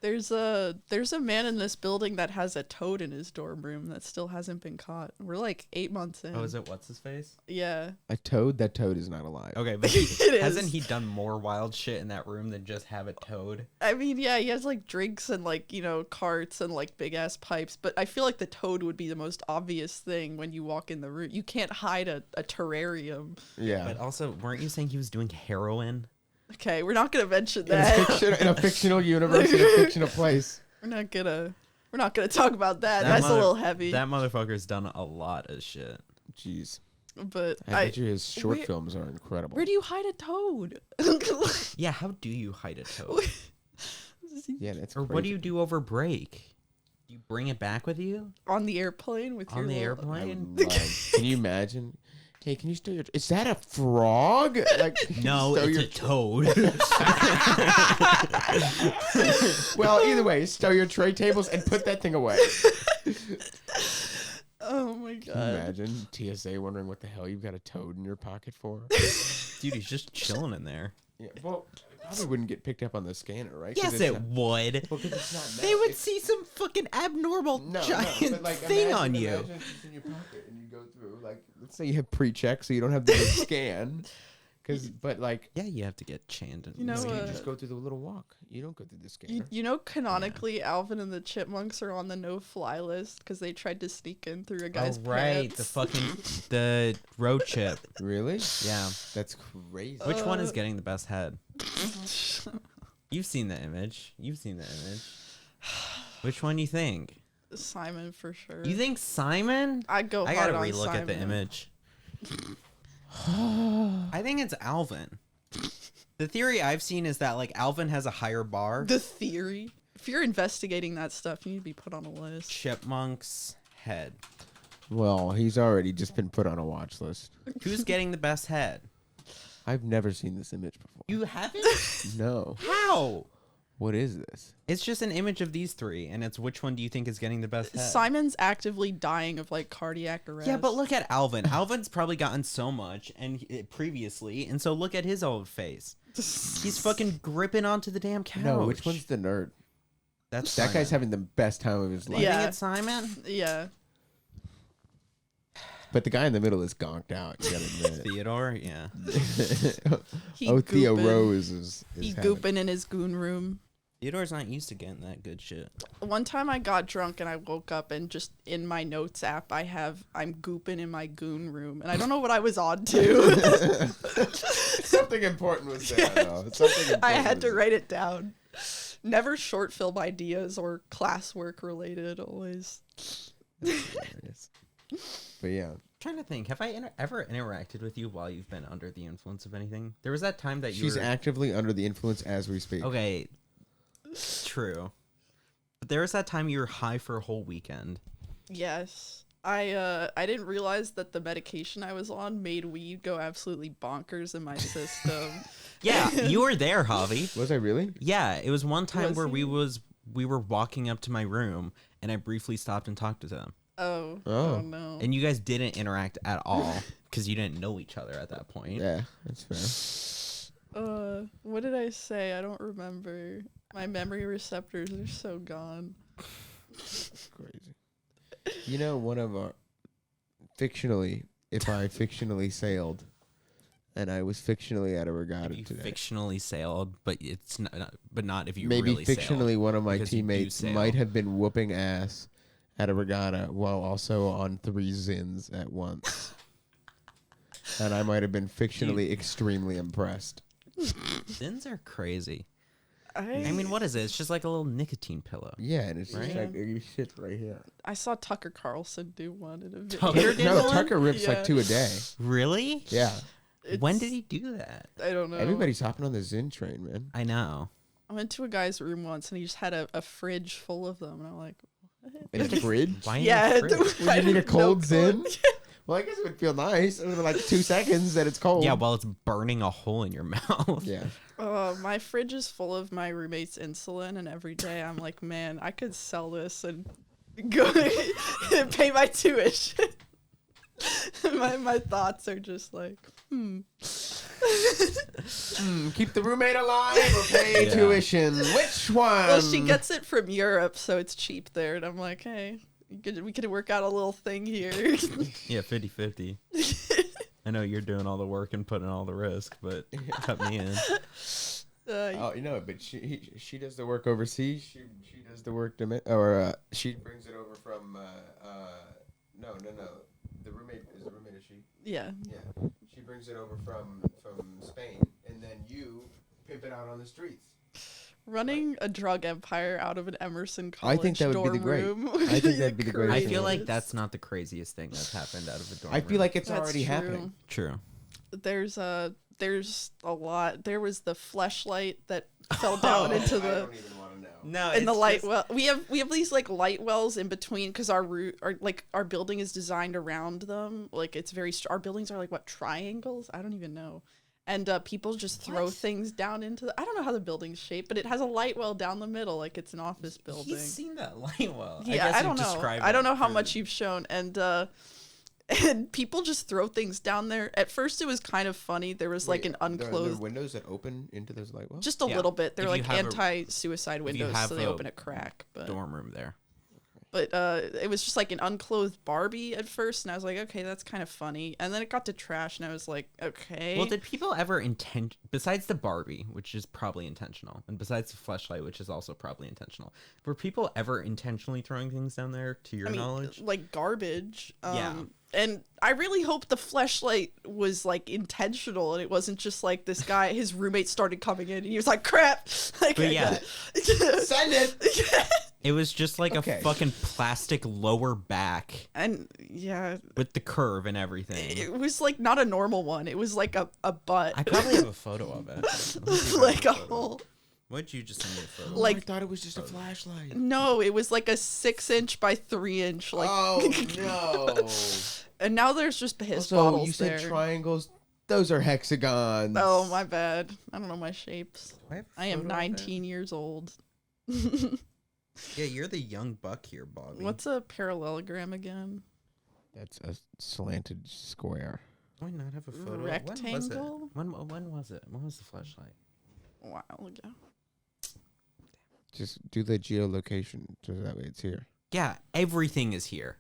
Speaker 2: There's a man in this building that has a toad in his dorm room that still hasn't been caught. We're like 8 months in.
Speaker 1: Oh, is it what's his face?
Speaker 2: Yeah.
Speaker 3: A toad? That toad is not alive.
Speaker 1: Okay, but
Speaker 2: It
Speaker 1: hasn't
Speaker 2: is.
Speaker 1: he done more wild shit in that room than just have a toad?
Speaker 2: I mean, yeah, he has like drinks and like, carts and like big ass pipes, but I feel like the toad would be the most obvious thing when you walk in the room. You can't hide a terrarium.
Speaker 3: Yeah.
Speaker 1: But also, weren't you saying he was doing heroin?
Speaker 2: Okay, we're not gonna mention
Speaker 3: In a,
Speaker 2: that.
Speaker 3: in a fictional universe, in a fictional place.
Speaker 2: We're not gonna talk about that. That's a little heavy.
Speaker 1: That motherfucker's done a lot of shit.
Speaker 3: Jeez.
Speaker 2: But
Speaker 3: I bet you his short
Speaker 2: where-
Speaker 3: films are incredible.
Speaker 2: where do you hide a toad?
Speaker 1: Yeah, how do you hide a toad?
Speaker 3: Yeah, that's
Speaker 1: Or
Speaker 3: crazy.
Speaker 1: what do you do over break? You bring it back with you
Speaker 2: On the airplane with
Speaker 1: on
Speaker 2: your
Speaker 1: the
Speaker 2: little-
Speaker 3: I
Speaker 1: airplane?
Speaker 3: would love- Can you imagine? Hey, can you stow your... Is that a frog? Like, can you
Speaker 1: No,
Speaker 3: stow
Speaker 1: it's
Speaker 3: your...
Speaker 1: a toad.
Speaker 3: Well, either way, stow your tray tables and put that thing away.
Speaker 2: Oh my
Speaker 3: Can you
Speaker 2: god.
Speaker 3: imagine TSA wondering what the hell you've got a toad in your pocket for?
Speaker 1: Dude, he's just chilling in there.
Speaker 3: Yeah, well, it probably wouldn't get picked up on the scanner, right? 'Cause
Speaker 1: Yes,
Speaker 3: it's
Speaker 1: it
Speaker 3: not-
Speaker 1: would.
Speaker 3: Well, 'cause it's not
Speaker 1: They
Speaker 3: metal.
Speaker 1: would
Speaker 3: It's-
Speaker 1: see some fucking abnormal giant
Speaker 3: but like,
Speaker 1: thing on you.
Speaker 3: Imagine if it's in your pocket and you go through, like, let's say you have pre-check, so you don't have to scan. But like,
Speaker 1: Yeah, you have to get channed. And
Speaker 2: You know,
Speaker 3: you
Speaker 2: uh,
Speaker 3: just go through the little walk. You don't go through the scanner.
Speaker 2: Canonically, Alvin and the Chipmunks are on the no-fly list because they tried to sneak in through a
Speaker 1: oh,
Speaker 2: guy's
Speaker 1: right,
Speaker 2: pants.
Speaker 1: the fucking the road chip.
Speaker 3: Really?
Speaker 1: Yeah.
Speaker 3: That's crazy.
Speaker 1: Which one is getting the best head? You've seen the image. Which one you think?
Speaker 2: Simon for sure.
Speaker 1: You think Simon?
Speaker 2: I'd go
Speaker 1: I
Speaker 2: hard
Speaker 1: gotta
Speaker 2: on
Speaker 1: relook at the
Speaker 2: Simon.
Speaker 1: image. I think it's Alvin. The theory I've seen is that like Alvin has a higher bar.
Speaker 2: The theory. If you're investigating that stuff, you need to be put on a list.
Speaker 1: Chipmunk's head.
Speaker 3: Well, he's already just been put on a watch list.
Speaker 1: Who's getting the best head?
Speaker 3: I've never seen this image before.
Speaker 1: You haven't?
Speaker 3: No.
Speaker 1: How?
Speaker 3: What is this?
Speaker 1: It's just an image of these three, and it's which one do you think is getting the best head?
Speaker 2: Simon's actively dying of like cardiac arrest.
Speaker 1: Yeah, but look at Alvin. Alvin's probably gotten so much previously, and so look at his old face. He's fucking gripping onto the damn couch.
Speaker 3: No, which one's the nerd?
Speaker 1: That's
Speaker 3: That
Speaker 1: Simon.
Speaker 3: guy's having the best time of his life.
Speaker 1: You
Speaker 2: Yeah.
Speaker 1: think it's Simon?
Speaker 2: Yeah.
Speaker 3: But the guy in the middle is gonked out. You gotta admit.
Speaker 1: Theodore, yeah.
Speaker 2: He
Speaker 3: Theo
Speaker 2: gooping.
Speaker 3: Rose is
Speaker 2: He
Speaker 3: having-
Speaker 2: gooping in his goon room.
Speaker 1: Theodore's not used to getting that good shit.
Speaker 2: One time I got drunk and I woke up and just in my notes app I'm gooping in my goon room and I don't know what I was on to.
Speaker 3: Something important was there, though. Something important
Speaker 2: I had to
Speaker 3: was
Speaker 2: write it down. Never short film ideas or classwork related. Always.
Speaker 3: hilarious. But yeah,
Speaker 1: Trying to think, have I ever interacted with you while you've been under the influence of anything? There was that time that you
Speaker 3: she's
Speaker 1: were...
Speaker 3: actively under the influence as we speak.
Speaker 1: Okay, true. But there was that time you were high for a whole weekend.
Speaker 2: Yes. I didn't realize that the medication I was on made weed go absolutely bonkers in my system.
Speaker 1: Yeah, you were there, Javi.
Speaker 3: Was I really?
Speaker 1: Yeah, it was one time
Speaker 2: Was
Speaker 1: where
Speaker 2: he?
Speaker 1: we were walking up to my room and I briefly stopped and talked to them.
Speaker 2: Oh
Speaker 3: Oh.
Speaker 2: no.
Speaker 1: And you guys didn't interact at all because you didn't know each other at that point.
Speaker 3: Yeah, that's fair.
Speaker 2: What did I say? I don't remember. My memory receptors are so gone.
Speaker 3: Crazy. You know, one of our fictionally, if I fictionally sailed, and I was fictionally at a regatta
Speaker 1: You
Speaker 3: today.
Speaker 1: fictionally sailed, but it's not if you
Speaker 3: Maybe
Speaker 1: really
Speaker 3: fictionally
Speaker 1: sailed,
Speaker 3: one of my
Speaker 1: because you do
Speaker 3: teammates
Speaker 1: sail.
Speaker 3: might have been whooping ass at a regatta while also on 3 zins at once. And I might have been fictionally extremely impressed.
Speaker 1: Sins are crazy.
Speaker 2: I
Speaker 1: I mean, what is it? It's just like a little nicotine pillow.
Speaker 3: Yeah, and it's just
Speaker 1: Right?
Speaker 3: like you shit right here.
Speaker 2: I saw Tucker Carlson do one in a video.
Speaker 1: Tucker did
Speaker 3: No,
Speaker 1: one?
Speaker 3: Tucker rips like
Speaker 2: Yeah.
Speaker 3: 2 a day.
Speaker 1: Really?
Speaker 3: Yeah.
Speaker 1: When
Speaker 2: It's-
Speaker 1: did he do that?
Speaker 2: I don't know.
Speaker 3: Everybody's hopping on the Zin train, man.
Speaker 1: I know.
Speaker 2: I went to a guy's room once and he just had a fridge full of them, and I'm like,
Speaker 3: In a fridge?
Speaker 1: Why in
Speaker 2: yeah.
Speaker 1: the fridge?
Speaker 3: Would
Speaker 2: I
Speaker 3: you need a
Speaker 2: didn't know
Speaker 3: cold Zin? Well, I guess it would feel nice. It would be like 2 seconds that it's cold.
Speaker 1: Yeah, while it's burning a hole in your mouth.
Speaker 3: Yeah.
Speaker 2: My fridge is full of my roommate's insulin, and every day I'm like, man, I could sell this and go pay my tuition. my thoughts are just like,
Speaker 3: Keep the roommate alive or pay
Speaker 1: Yeah.
Speaker 3: tuition. Which one?
Speaker 2: Well, she gets it from Europe, so it's cheap there, and I'm like, hey, we could work out a little thing here.
Speaker 1: Yeah, 50-50. I know you're doing all the work and putting all the risk, but cut me in.
Speaker 3: Oh, you know, but she does the work overseas. She does the work she brings it over from no. The roommate is she?
Speaker 2: Yeah.
Speaker 3: Yeah. She brings it over from Spain, and then you pimp it out on the streets.
Speaker 2: Running a drug empire out of an Emerson
Speaker 3: I
Speaker 2: college
Speaker 3: think that would be the
Speaker 2: dorm
Speaker 3: great-
Speaker 2: room.
Speaker 3: I think that'd be the greatest
Speaker 1: I
Speaker 3: thing
Speaker 1: feel
Speaker 3: ever.
Speaker 1: like that's not the craziest thing that's happened out of a dorm
Speaker 3: I feel
Speaker 1: room.
Speaker 3: like it's
Speaker 2: That's
Speaker 3: already
Speaker 2: true.
Speaker 3: happening.
Speaker 1: True.
Speaker 2: There's a lot. There was the fleshlight that fell down into
Speaker 3: I
Speaker 2: the
Speaker 3: don't even want to know.
Speaker 1: No,
Speaker 2: in the light well. We have these like light wells in between because our building is designed around them. Like it's very our buildings are like what, triangles? I don't even know. And people just throw things down into the. I don't know how the building's shaped, but it has a light well down the middle, like it's an office building.
Speaker 1: He's seen that light well.
Speaker 2: Yeah,
Speaker 1: guess
Speaker 2: I
Speaker 1: you've
Speaker 2: don't know.
Speaker 1: described
Speaker 2: I don't
Speaker 1: it
Speaker 2: know how
Speaker 1: for-
Speaker 2: much you've shown, and people just throw things down there. At first, it was kind of funny. There was like an
Speaker 3: There
Speaker 2: unclosed,
Speaker 3: windows that open into those light wells.
Speaker 2: just a
Speaker 1: Yeah.
Speaker 2: little bit. They're
Speaker 1: If you
Speaker 2: like
Speaker 1: have a-
Speaker 2: anti-suicide windows,
Speaker 1: have
Speaker 2: so they
Speaker 1: a
Speaker 2: open a crack. But
Speaker 1: dorm room there.
Speaker 2: it was just like an unclothed Barbie at first, and I was like, okay, that's kind of funny. And then it got to trash, and I was like, okay.
Speaker 1: Well, did people ever besides the Barbie, which is probably intentional, and besides the fleshlight, which is also probably intentional, were people ever intentionally throwing things down there, to your knowledge?
Speaker 2: like garbage.
Speaker 1: Yeah.
Speaker 2: And I really hope the fleshlight was like intentional and it wasn't just like this guy, his roommate started coming in and he was like, crap. Like,
Speaker 1: But yeah.
Speaker 3: Send it.
Speaker 1: It was just like
Speaker 3: Okay.
Speaker 1: a fucking plastic lower back
Speaker 2: And yeah,
Speaker 1: with the curve and everything.
Speaker 2: it was like not a normal one. It was like a butt.
Speaker 1: I probably have a photo of it. Let me see if I have
Speaker 2: like a
Speaker 1: photo.
Speaker 2: whole.
Speaker 1: What'd you just send me a photo?
Speaker 2: Like-
Speaker 3: I thought it was just a flashlight.
Speaker 2: No, it was like a 6-inch by 3-inch. Like,
Speaker 3: Oh no!
Speaker 2: and now there's just piss
Speaker 3: Also,
Speaker 2: bottles
Speaker 3: you said
Speaker 2: there.
Speaker 3: triangles. Those are hexagons.
Speaker 2: Oh, my bad. I don't know my shapes.
Speaker 1: Do have a
Speaker 2: I am
Speaker 1: photo of it?
Speaker 2: 19 years old.
Speaker 1: Yeah, you're the young buck here, Bobby.
Speaker 2: What's a parallelogram again?
Speaker 3: That's a slanted square.
Speaker 1: Why not have a photo?
Speaker 2: Rectangle?
Speaker 1: When was it? When was the flashlight?
Speaker 2: A while ago.
Speaker 3: Just do the geolocation so that way it's here.
Speaker 1: Yeah, everything is here.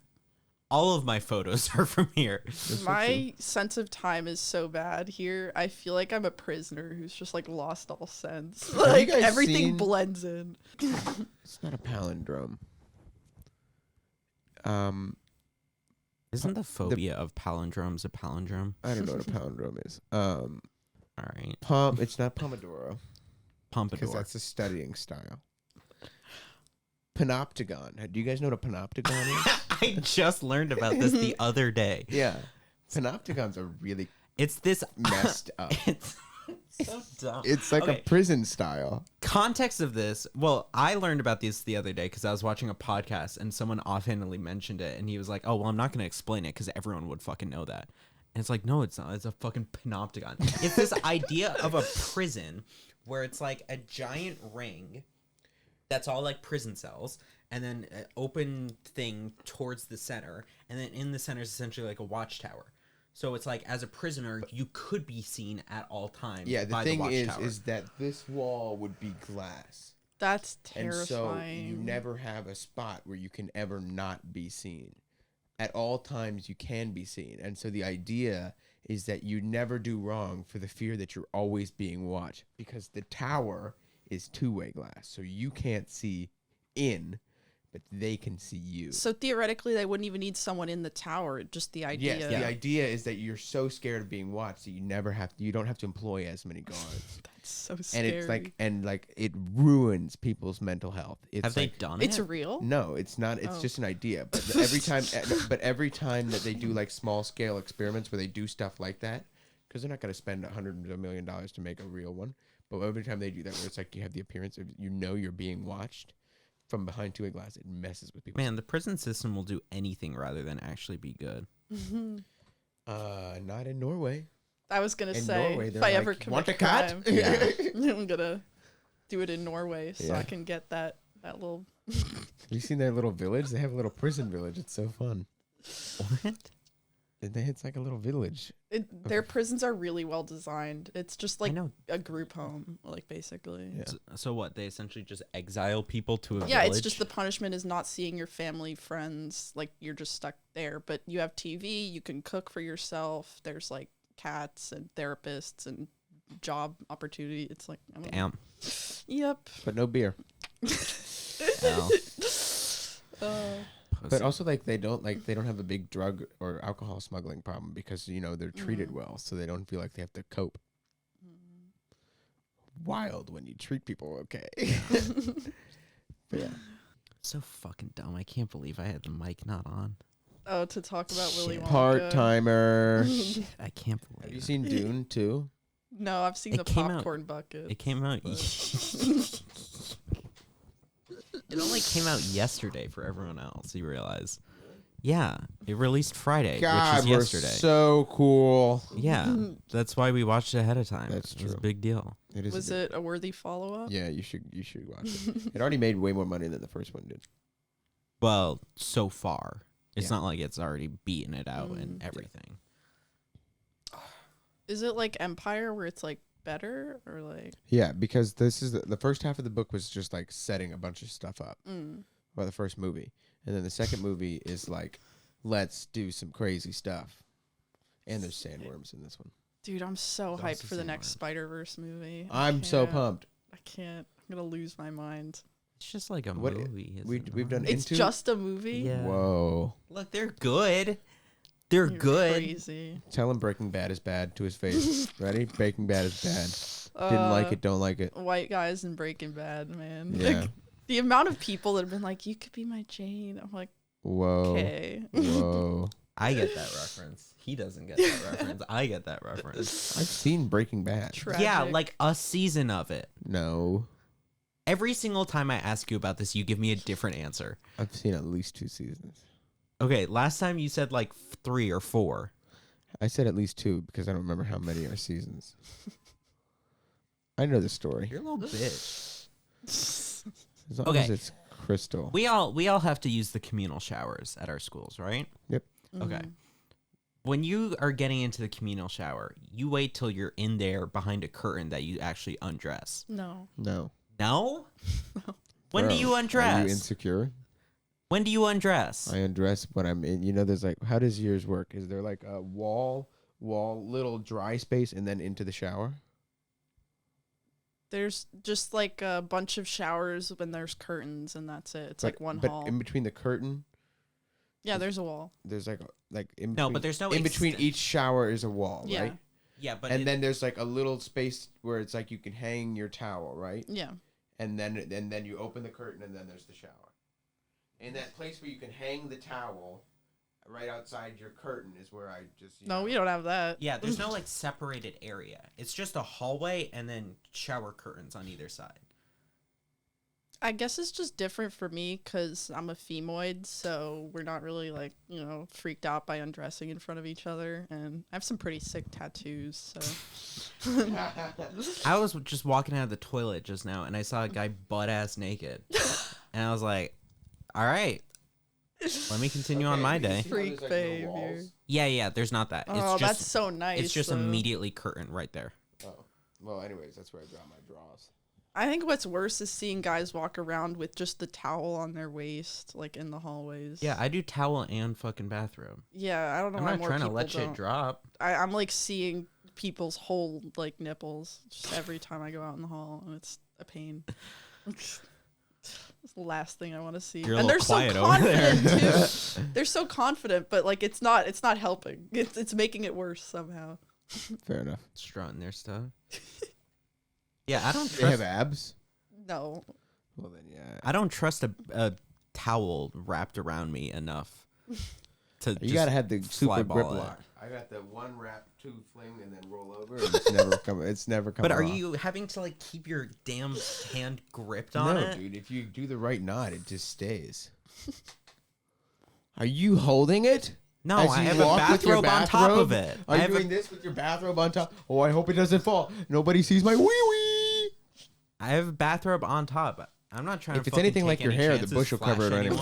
Speaker 1: all of my photos are from here.
Speaker 2: My sense of time is so bad here. I feel like I'm a prisoner who's just like lost all sense.
Speaker 3: you
Speaker 2: Like
Speaker 3: guys
Speaker 2: everything
Speaker 3: seen-
Speaker 2: blends in.
Speaker 3: It's not a palindrome.
Speaker 1: Isn't the phobia of palindromes a palindrome?
Speaker 3: I don't know what a palindrome is.
Speaker 1: All right.
Speaker 3: It's not Pomodoro because
Speaker 1: Pompadour.
Speaker 3: that's a studying style. Panopticon. Do you guys know what a panopticon is?
Speaker 1: I just learned about this the other day.
Speaker 3: Yeah. Panopticons are really
Speaker 1: It's this
Speaker 3: messed up.
Speaker 1: It's so dumb.
Speaker 3: It's like
Speaker 1: Okay.
Speaker 3: a prison style.
Speaker 1: Context of this. Well, I learned about this the other day because I was watching a podcast and someone offhandedly mentioned it, and he was like, "Oh, well, I'm not going to explain it because everyone would fucking know that." And it's like, no, it's not. It's a fucking panopticon. It's this idea of a prison where it's like a giant ring that's all like prison cells, and then an open thing towards the center, and then in the center is essentially like a watchtower. So it's like, as a prisoner, you could be seen at all times.
Speaker 3: Yeah, the
Speaker 1: by
Speaker 3: thing
Speaker 1: the watchtower.
Speaker 3: is that this wall would be glass.
Speaker 2: That's
Speaker 3: And so
Speaker 2: terrifying.
Speaker 3: you never have a spot where you can ever not be seen. At all times you can be seen. And so the idea is that you never do wrong for the fear that you're always being watched. Because the tower is two-way glass. So you can't see in, but they can see you.
Speaker 2: So theoretically, they wouldn't even need someone in the tower. Just the idea.
Speaker 3: Yes, the idea is that you're so scared of being watched that you don't have to employ as many guards.
Speaker 2: That's so scary.
Speaker 3: And it's like it ruins people's mental health. It's
Speaker 1: Have they
Speaker 3: like,
Speaker 1: done
Speaker 2: It's
Speaker 1: it?
Speaker 2: real.
Speaker 3: No, it's not. It's
Speaker 2: Oh.
Speaker 3: just an idea. But every time that they do like small scale experiments where they do stuff like that, because they're not going to spend $hundreds of millions to make a real one. But every time they do that, where it's like you have the appearance of you're being watched from behind two-way glass, it messes with people.
Speaker 1: Man, the prison system will do anything rather than actually be good.
Speaker 3: Not in Norway.
Speaker 2: I was gonna
Speaker 3: In
Speaker 2: say,
Speaker 3: Norway,
Speaker 2: if
Speaker 3: they're
Speaker 2: I
Speaker 3: like,
Speaker 2: ever commit
Speaker 3: "Want a
Speaker 2: a
Speaker 3: cat?"
Speaker 2: crime,
Speaker 1: Yeah.
Speaker 2: I'm gonna do it in Norway so
Speaker 3: Yeah.
Speaker 2: I can get that little.
Speaker 3: Have you seen their little village? They have a little prison village. It's so fun.
Speaker 1: What?
Speaker 3: It's like a little village.
Speaker 2: Their prisons are really well designed. It's just
Speaker 1: I
Speaker 2: like
Speaker 1: know.
Speaker 2: a group home, like basically.
Speaker 3: Yeah.
Speaker 1: So what? They essentially just exile people to a
Speaker 2: Yeah,
Speaker 1: village?
Speaker 2: it's just the punishment is not seeing your family, friends. Like you're just stuck there, but you have TV. You can cook for yourself. There's like cats and therapists and job opportunity. It's like I don't know.
Speaker 1: Damn.
Speaker 2: Yep.
Speaker 3: But no beer.
Speaker 1: Well,
Speaker 3: But also, like they don't have a big drug or alcohol smuggling problem because they're treated well, so they don't feel like they have to cope. Wild when you treat people okay. But yeah,
Speaker 1: so fucking dumb. I can't believe I had the mic not on.
Speaker 2: Oh, to talk about Willy Wonka.
Speaker 3: part timer.
Speaker 1: Shit, I can't believe
Speaker 3: Have you
Speaker 1: it.
Speaker 3: seen Dune too?
Speaker 2: No, I've seen
Speaker 1: It
Speaker 2: the
Speaker 1: came out-
Speaker 2: popcorn bucket.
Speaker 1: It came out. It only came out yesterday for everyone else. You realize? Yeah, it released Friday,
Speaker 3: God,
Speaker 1: which is
Speaker 3: we're
Speaker 1: yesterday.
Speaker 3: so cool.
Speaker 1: Yeah, that's why we watched it ahead of time.
Speaker 3: That's
Speaker 1: It was a
Speaker 3: true.
Speaker 1: big deal.
Speaker 3: It is.
Speaker 2: Was it a worthy follow up?
Speaker 3: Yeah, you should watch it. It already made way more money than the first one did.
Speaker 1: Well, so far, it's
Speaker 3: Yeah.
Speaker 1: not like it's already beaten it out and
Speaker 2: Mm.
Speaker 1: everything.
Speaker 2: Is it like Empire where it's like better or like?
Speaker 3: Yeah, because this is the first half of the book was just like setting a bunch of stuff up.
Speaker 2: Mm.
Speaker 3: Or the first movie, and then the second movie is like, let's do some crazy stuff. And there's sandworms in this one.
Speaker 2: Dude, I'm so
Speaker 1: It's
Speaker 2: hyped
Speaker 1: also
Speaker 2: for the next
Speaker 1: sandworms.
Speaker 2: Spider-Verse movie. I
Speaker 3: I'm so
Speaker 2: can't.
Speaker 3: pumped.
Speaker 2: I can't. I'm gonna lose my mind.
Speaker 1: It's just like a
Speaker 3: What-
Speaker 1: movie. is it
Speaker 3: we've
Speaker 1: not?
Speaker 3: done
Speaker 2: It's
Speaker 3: Into-
Speaker 2: just a movie.
Speaker 1: Yeah.
Speaker 3: Whoa!
Speaker 1: Look, they're good. They're
Speaker 2: You're
Speaker 1: good.
Speaker 2: Crazy.
Speaker 3: Tell him Breaking Bad is bad to his face. Ready? Breaking Bad is bad. Didn't like it. Don't like it.
Speaker 2: White guys in Breaking Bad, man.
Speaker 3: Yeah.
Speaker 2: Like, the amount of people that have been like, "You could be my Jane." I'm like,
Speaker 3: Whoa!
Speaker 2: okay.
Speaker 3: Whoa!
Speaker 1: I get that reference. He doesn't get that reference. I get that reference.
Speaker 3: I've seen Breaking Bad.
Speaker 1: Yeah,
Speaker 2: Tragic.
Speaker 1: like a season of it.
Speaker 3: No,
Speaker 1: Every single time I ask you about this, you give me a different answer.
Speaker 3: I've seen at least 2 seasons.
Speaker 1: Okay, last time you said like 3 or 4.
Speaker 3: I said at least 2 because I don't remember how many are seasons. I know the story.
Speaker 1: You're a little bitch.
Speaker 3: As long
Speaker 1: Okay.
Speaker 3: as it's crystal.
Speaker 1: We all have to use the communal showers at our schools, right?
Speaker 3: Yep.
Speaker 1: Okay.
Speaker 2: Mhm.
Speaker 1: When you are getting into the communal shower, you wait till you're in there behind a curtain that you actually undress.
Speaker 2: No.
Speaker 3: No.
Speaker 1: No? When do
Speaker 3: Bro,
Speaker 1: you undress?
Speaker 3: Are you insecure?
Speaker 1: When do you undress?
Speaker 3: I undress when I'm in. You know, there's like, how does yours work? Is there like a wall, little dry space, and then into the shower?
Speaker 2: There's just like a bunch of showers when there's curtains, and that's it. It's like one hall.
Speaker 3: But in between the curtain,
Speaker 2: Yeah, there's a wall.
Speaker 3: there's like in between,
Speaker 1: No, but there's no
Speaker 3: in between
Speaker 1: ext-
Speaker 3: each shower is a wall,
Speaker 2: Yeah.
Speaker 3: right?
Speaker 1: Yeah, but
Speaker 3: And then there's like a little space where it's like you can hang your towel, right?
Speaker 2: Yeah.
Speaker 3: And then you open the curtain, and then there's the shower. In that place where you can hang the towel, right outside your curtain is where I just.
Speaker 2: No, we don't have that.
Speaker 1: yeah, there's no like separated area. It's just a hallway and then shower curtains on either side.
Speaker 2: I guess it's just different for me because I'm a femoid, so we're not really like, freaked out by undressing in front of each other. And I have some pretty sick tattoos, so.
Speaker 1: I was just walking out of the toilet just now, and I saw a guy butt-ass naked. And I was like, all right, let me continue on my day.
Speaker 2: Freak behavior.
Speaker 1: Yeah, there's not that.
Speaker 2: Oh,
Speaker 1: It's just,
Speaker 2: that's so nice.
Speaker 1: It's just
Speaker 2: though.
Speaker 1: immediately curtain right there.
Speaker 3: Oh, well, anyways, that's where I draw my draws.
Speaker 2: I think what's worse is seeing guys walk around with just the towel on their waist, like in the hallways.
Speaker 1: Yeah, I do towel and fucking bathrobe.
Speaker 2: Yeah, I don't know
Speaker 1: I'm
Speaker 2: why
Speaker 1: not
Speaker 2: more
Speaker 1: trying to
Speaker 2: people
Speaker 1: let
Speaker 2: don't.
Speaker 1: shit drop.
Speaker 2: I'm like seeing people's whole like nipples just every time I go out in the hall, and it's a pain. It's the last thing I want to see.
Speaker 1: You're a
Speaker 2: and
Speaker 1: little
Speaker 2: they're
Speaker 1: quiet
Speaker 2: so
Speaker 1: over there.
Speaker 2: confident too. They're so confident, but like it's not helping. It's making it worse somehow.
Speaker 3: Fair enough.
Speaker 1: Strutting their stuff. Yeah, I don't
Speaker 3: They have
Speaker 1: trust.
Speaker 3: abs.
Speaker 2: No.
Speaker 3: Well then, yeah.
Speaker 1: I don't trust a towel wrapped around me enough to.
Speaker 3: You
Speaker 1: just
Speaker 3: gotta have the
Speaker 1: fly
Speaker 3: super grip
Speaker 1: ball it.
Speaker 3: lock. I got the one wrap, two fling, and then roll over. And it's never come. It's never come.
Speaker 1: But are
Speaker 3: off.
Speaker 1: you having to like keep your damn hand gripped on
Speaker 3: No,
Speaker 1: it?
Speaker 3: dude. If you do the right knot, it just stays. Are you holding it?
Speaker 1: No,
Speaker 3: As
Speaker 1: I
Speaker 3: you
Speaker 1: have a
Speaker 3: walk with your
Speaker 1: bathrobe on top of
Speaker 3: bathrobe?
Speaker 1: it.
Speaker 3: Are
Speaker 1: I
Speaker 3: you
Speaker 1: have
Speaker 3: doing this with your bathrobe on top? Oh, I hope it doesn't fall. Nobody sees my wee wee.
Speaker 1: I have a bathrobe on top. I'm not trying
Speaker 3: If
Speaker 1: to.
Speaker 3: it's
Speaker 1: fucking
Speaker 3: anything
Speaker 1: take
Speaker 3: like your
Speaker 1: any
Speaker 3: hair, the
Speaker 1: chances,
Speaker 3: bush will
Speaker 1: flash
Speaker 3: cover it
Speaker 1: anyone.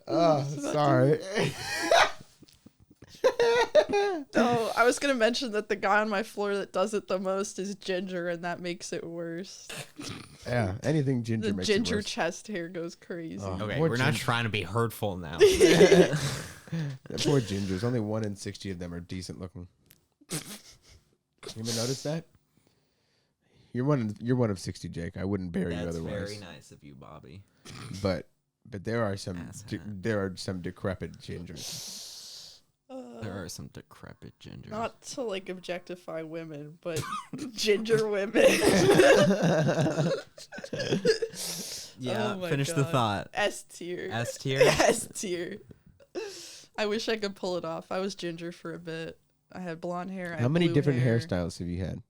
Speaker 3: Oh, sorry.
Speaker 2: No, I was gonna mention that the guy on my floor that does it the most is Ginger, and that makes it worse.
Speaker 3: Yeah, anything ginger
Speaker 2: The
Speaker 3: makes
Speaker 2: ginger
Speaker 3: it worse.
Speaker 2: chest hair goes crazy.
Speaker 3: Oh.
Speaker 1: Okay,
Speaker 3: Poor
Speaker 1: we're not
Speaker 3: Ginger.
Speaker 1: trying to be hurtful now.
Speaker 3: That poor gingers. Only 1 in 60 of them are decent looking. You ever notice that? You're one of 60, Jake. I wouldn't bury you
Speaker 1: That's
Speaker 3: otherwise.
Speaker 1: very nice of you, Bobby.
Speaker 3: But there are some
Speaker 1: Asshat.
Speaker 3: there are some decrepit gingers.
Speaker 1: There are some decrepit gingers.
Speaker 2: Not to like objectify women, but ginger women.
Speaker 1: Yeah,
Speaker 2: Oh my
Speaker 1: finish the
Speaker 2: God.
Speaker 1: thought.
Speaker 2: S tier.
Speaker 1: S tier.
Speaker 2: S tier. I wish I could pull it off. I was ginger for a bit. I had blonde hair. I
Speaker 3: How
Speaker 2: had
Speaker 3: many
Speaker 2: blue
Speaker 3: different
Speaker 2: hair.
Speaker 3: hairstyles have you had?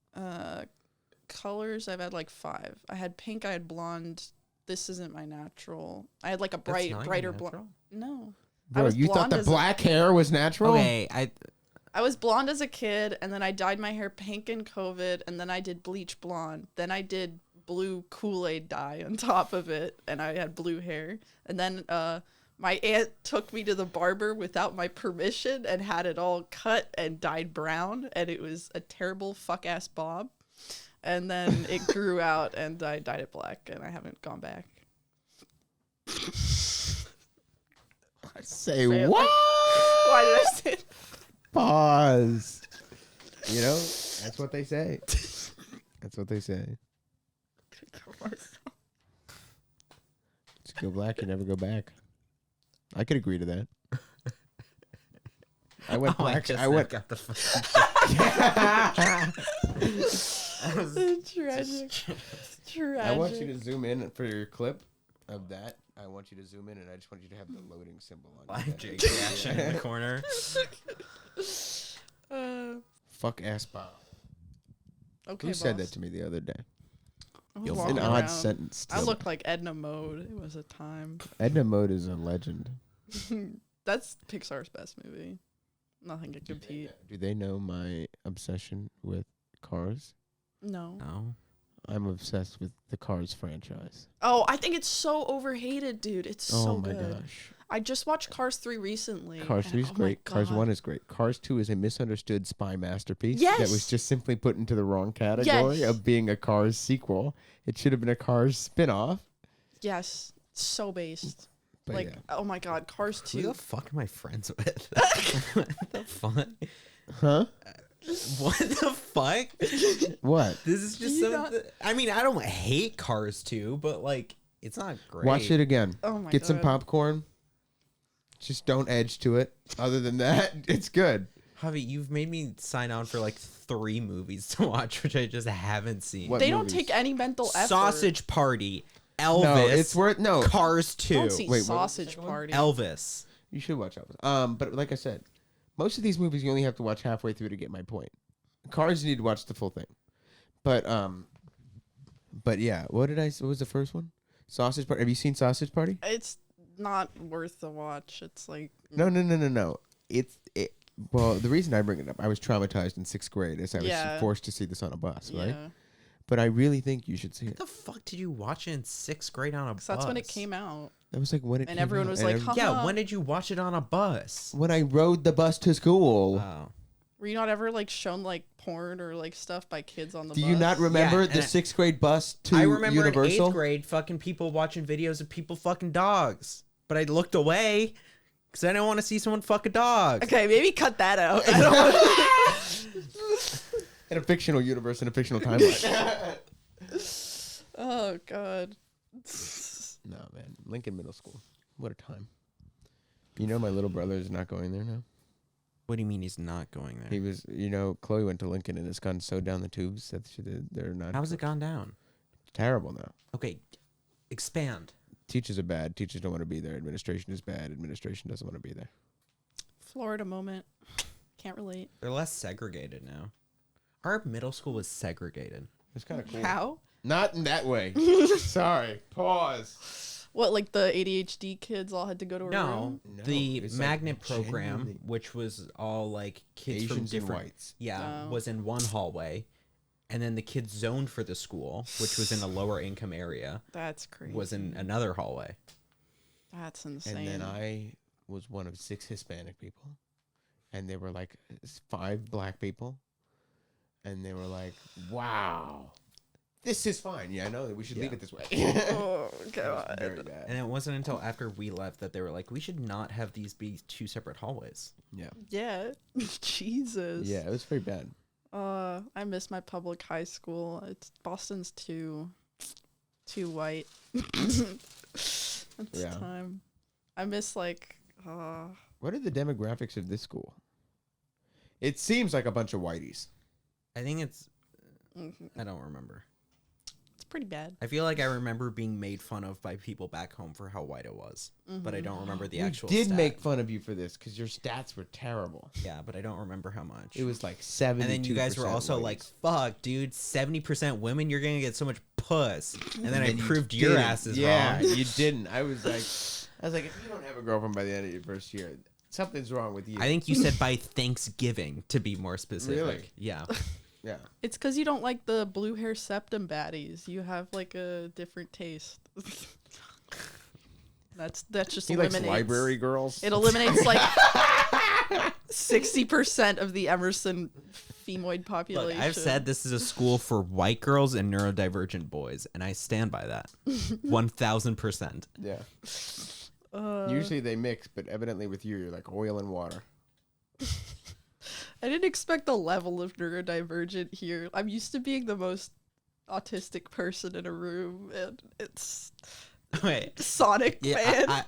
Speaker 2: Colors, I've had like 5. I had pink. I had blonde. This isn't my natural. I had like a
Speaker 1: That's not your
Speaker 2: brighter
Speaker 1: natural?
Speaker 2: blonde. No. I
Speaker 3: Bro,
Speaker 2: was
Speaker 3: you thought
Speaker 2: blonde
Speaker 3: the
Speaker 2: as a-
Speaker 3: black hair was natural?
Speaker 1: Okay,
Speaker 2: I was blonde as a kid, and then I dyed my hair pink in COVID, and then I did bleach blonde. Then I did blue Kool-Aid dye on top of it, and I had blue hair. And then my aunt took me to the barber without my permission and had it all cut and dyed brown, and it was a terrible fuck-ass bob. And then it grew out, and I dyed it black, and I haven't gone back.
Speaker 3: Say
Speaker 2: Say it
Speaker 3: what?
Speaker 2: like- Why did I say that?
Speaker 3: Pause. You know, that's what they say. That's what they say. Just go black, you never go back. I could agree to that. I went black. I went.
Speaker 1: Got the
Speaker 2: Tragic. Tragic.
Speaker 3: I want you to zoom in for your clip of that. I want you to zoom in, and I just want you to have the loading symbol on. your
Speaker 1: Black
Speaker 3: head.
Speaker 1: Jake reaction in the corner.
Speaker 3: Fuck ass Bob.
Speaker 2: Okay,
Speaker 3: Who said
Speaker 2: boss.
Speaker 3: that to me the other day?
Speaker 2: I was
Speaker 1: You'll
Speaker 3: It's an
Speaker 2: walking
Speaker 3: odd
Speaker 2: around.
Speaker 3: sentence.
Speaker 2: I
Speaker 3: still.
Speaker 2: look like Edna Mode. It was a time.
Speaker 3: Edna Mode is a legend.
Speaker 2: That's Pixar's best movie. Nothing can compete.
Speaker 3: Do they know my obsession with cars?
Speaker 2: No.
Speaker 1: No.
Speaker 3: I'm obsessed with the Cars franchise.
Speaker 2: Oh, I think it's so overhated, dude. It's so
Speaker 3: Oh my
Speaker 2: good.
Speaker 3: gosh.
Speaker 2: I just watched Cars 3 recently.
Speaker 3: Cars
Speaker 2: and
Speaker 3: 3 is
Speaker 2: oh my
Speaker 3: great. Cars
Speaker 2: God.
Speaker 3: 1 is great. Cars 2 is a misunderstood spy masterpiece
Speaker 2: Yes!
Speaker 3: that was just simply put into the wrong category
Speaker 2: Yes.
Speaker 3: of being a Cars sequel. It should have been a Cars spin-off.
Speaker 2: Yes, so based.
Speaker 3: But
Speaker 2: Like,
Speaker 3: yeah.
Speaker 2: oh my God, Cars
Speaker 1: Who
Speaker 2: 2.
Speaker 1: the fuck am I friends with? What the fuck?
Speaker 3: Huh?
Speaker 1: What the fuck?
Speaker 3: What?
Speaker 1: This is just
Speaker 2: You
Speaker 1: something. I mean, I don't hate Cars 2, but like, it's not great.
Speaker 3: Watch it again.
Speaker 2: Oh my
Speaker 3: Get some
Speaker 2: God.
Speaker 3: popcorn. Just don't edge to it. Other than that, it's good.
Speaker 1: Javi, you've made me sign on for like 3 movies to watch, which I just haven't seen.
Speaker 3: What
Speaker 2: They don't
Speaker 3: movies?
Speaker 2: take any mental effort.
Speaker 1: Sausage Party, Elvis.
Speaker 3: No, it's worth no.
Speaker 1: Cars 2.
Speaker 2: Don't see
Speaker 3: Wait, what was the
Speaker 2: Sausage
Speaker 3: second one?
Speaker 2: Party.
Speaker 1: Elvis.
Speaker 3: You should watch Elvis. But like I said, most of these movies you only have to watch halfway through to get my point. Cars, you need to watch the full thing. But yeah, what was the first one? Sausage Party. Have you seen Sausage Party?
Speaker 2: It's not worth the watch. It's like
Speaker 3: No. Well, the reason I bring it up, I was traumatized in 6th grade as I was
Speaker 2: Yeah.
Speaker 3: forced to see this on a bus, right?
Speaker 2: yeah,
Speaker 3: But I really think you should see it.
Speaker 1: What the fuck did you watch it in 6th grade on a bus?
Speaker 2: 'cause that's when it came out.
Speaker 3: That was like when it
Speaker 2: And
Speaker 3: came
Speaker 2: everyone
Speaker 3: out,
Speaker 2: was
Speaker 3: and
Speaker 2: like,
Speaker 3: every-
Speaker 2: huh.
Speaker 1: Yeah, when did you watch it on a bus?
Speaker 3: when I rode the bus to school.
Speaker 1: Oh.
Speaker 2: Were you not ever like shown like porn or like stuff by kids on the
Speaker 3: Do
Speaker 2: bus?
Speaker 3: you not remember
Speaker 1: Yeah,
Speaker 3: the
Speaker 1: and
Speaker 3: 6th grade bus to
Speaker 1: I remember
Speaker 3: Universal?
Speaker 1: in 8th grade fucking people watching videos of people fucking dogs. But I looked away because I didn't want to see someone fuck a dog.
Speaker 2: Okay, maybe cut that out. I don't want
Speaker 3: In a fictional universe, in a fictional timeline.
Speaker 2: Oh God.
Speaker 3: No, man. Lincoln Middle School. What a time. You know my little brother is not going there now.
Speaker 1: What do you mean he's not going there?
Speaker 3: He was, Chloe went to Lincoln and has gone so down the tubes that they're not.
Speaker 1: How's it gone down?
Speaker 3: Terrible now.
Speaker 1: Okay, expand.
Speaker 3: Teachers are bad. Teachers don't want to be there. Administration is bad. Administration doesn't want to be there.
Speaker 2: Florida moment. Can't relate.
Speaker 1: They're less segregated now. Our middle school was segregated.
Speaker 3: It's kind of cool.
Speaker 2: How?
Speaker 3: Not in that way. Sorry. Pause.
Speaker 2: What, like the ADHD kids all had to go to a
Speaker 1: No,
Speaker 2: room?
Speaker 3: No,
Speaker 1: the
Speaker 3: it's like
Speaker 1: magnet program,
Speaker 3: genuinely-
Speaker 1: which was all like kids from
Speaker 3: Asians and
Speaker 1: different,
Speaker 3: whites.
Speaker 1: yeah,
Speaker 2: Oh.
Speaker 1: was in one hallway, and then the kids zoned for the school, which was in a lower income area,
Speaker 2: That's crazy.
Speaker 1: was in another hallway.
Speaker 2: That's insane.
Speaker 3: And then I was one of 6 Hispanic people. And they were like 5 black people. And they were like, wow. This is fine. Yeah, I know that we should leave
Speaker 1: Yeah.
Speaker 3: it this way.
Speaker 2: Oh
Speaker 3: It was very
Speaker 2: God.
Speaker 3: bad.
Speaker 1: And it wasn't until after we left that they were like, we should not have these be 2 separate hallways.
Speaker 3: Yeah.
Speaker 2: Yeah. Jesus.
Speaker 3: Yeah, it was very bad.
Speaker 2: I miss my public high school. It's Boston's too white. It's
Speaker 3: Yeah.
Speaker 2: time. I miss like
Speaker 3: What are the demographics of this school? It seems like a bunch of whiteys.
Speaker 1: I think it's,
Speaker 2: mhm.
Speaker 1: I don't remember.
Speaker 2: It's pretty bad.
Speaker 1: I feel like I remember being made fun of by people back home for how white it was, but I don't remember the
Speaker 3: We
Speaker 1: actual
Speaker 3: did
Speaker 1: stat.
Speaker 3: make fun of you for this because your stats were terrible.
Speaker 1: Yeah, but I don't remember how much.
Speaker 3: It was like 70.
Speaker 1: And then you guys were also like, fuck, dude, 70% women, you're going to get so much puss. And then I proved your asses
Speaker 3: yeah,
Speaker 1: wrong.
Speaker 3: you didn't. I was like, if you don't have a girlfriend by the end of your first year, something's wrong with you.
Speaker 1: I think you said by Thanksgiving, to be more specific.
Speaker 3: Really?
Speaker 1: Yeah.
Speaker 3: Yeah.
Speaker 2: It's because you don't like the blue hair septum baddies. You have like a different taste. That's just
Speaker 3: He likes
Speaker 2: eliminates.
Speaker 3: library girls.
Speaker 2: It eliminates like 60% of the Emerson femoid
Speaker 1: Look,
Speaker 2: population.
Speaker 1: I've said this is a school for white girls and neurodivergent boys, and I stand by that. 1000%.
Speaker 3: Yeah.
Speaker 2: Uh,
Speaker 3: Usually they mix, but evidently with you, you're like oil and water.
Speaker 2: I didn't expect the level of neurodivergent here. I'm used to being the most autistic person in a room, and it's
Speaker 1: Wait.
Speaker 2: Sonic fan.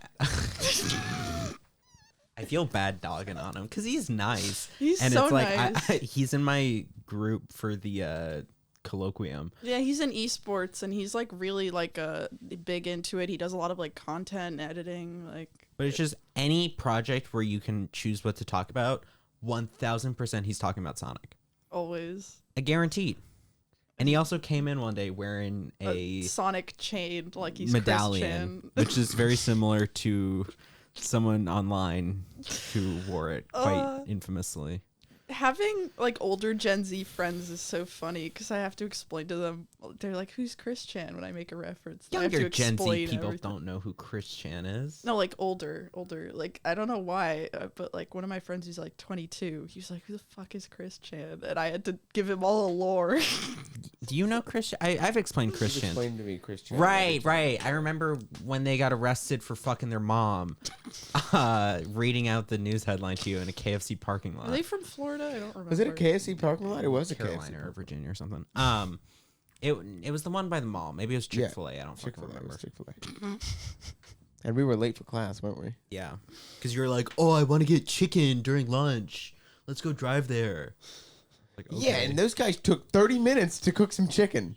Speaker 1: I feel bad dogging on him because he's nice.
Speaker 2: He's
Speaker 1: and
Speaker 2: so
Speaker 1: it's like
Speaker 2: nice.
Speaker 1: he's in my group for the colloquium.
Speaker 2: Yeah, he's in esports, and he's like really like big into it. He does a lot of like content editing, like.
Speaker 1: But it's just any project where you can choose what to talk about. 1000% he's talking about Sonic.
Speaker 2: Always.
Speaker 1: I guaranteed. And he also came in one day wearing a
Speaker 2: Sonic chain, like he's
Speaker 1: medallion,
Speaker 2: Christian.
Speaker 1: which is very similar to someone online who wore it quite infamously.
Speaker 2: Having like older Gen Z friends is so funny because I have to explain to them. They're like, "Who's Chris Chan?" When I make a reference, I have to
Speaker 1: Younger Gen Z
Speaker 2: explain
Speaker 1: people
Speaker 2: everything.
Speaker 1: don't know who Chris Chan is.
Speaker 2: No, like older. Like I don't know why, but like one of my friends who's like 22, he was like, "Who the fuck is Chris Chan?" And I had to give him all the lore.
Speaker 1: Do you know Chris? I've explained Chris
Speaker 3: You've
Speaker 1: Chan.
Speaker 3: explained to me, Christian.
Speaker 1: Right. I remember when they got arrested for fucking their mom, reading out the news headline to you in a KFC parking lot.
Speaker 2: Are they from Florida? I don't remember.
Speaker 3: Was it a KFC parking lot? It was a
Speaker 1: Carolina
Speaker 3: KFC.
Speaker 1: or Virginia or something. It was the one by the mall. Maybe it was
Speaker 3: Yeah,
Speaker 1: Chick-fil-A. I don't fucking remember.
Speaker 3: Chick-fil-A. And we were late for class, weren't we?
Speaker 1: Yeah, because you're like, oh, I want to get chicken during lunch. Let's go drive there. Like,
Speaker 3: Yeah,
Speaker 1: okay.
Speaker 3: and those guys took 30 minutes to cook some chicken.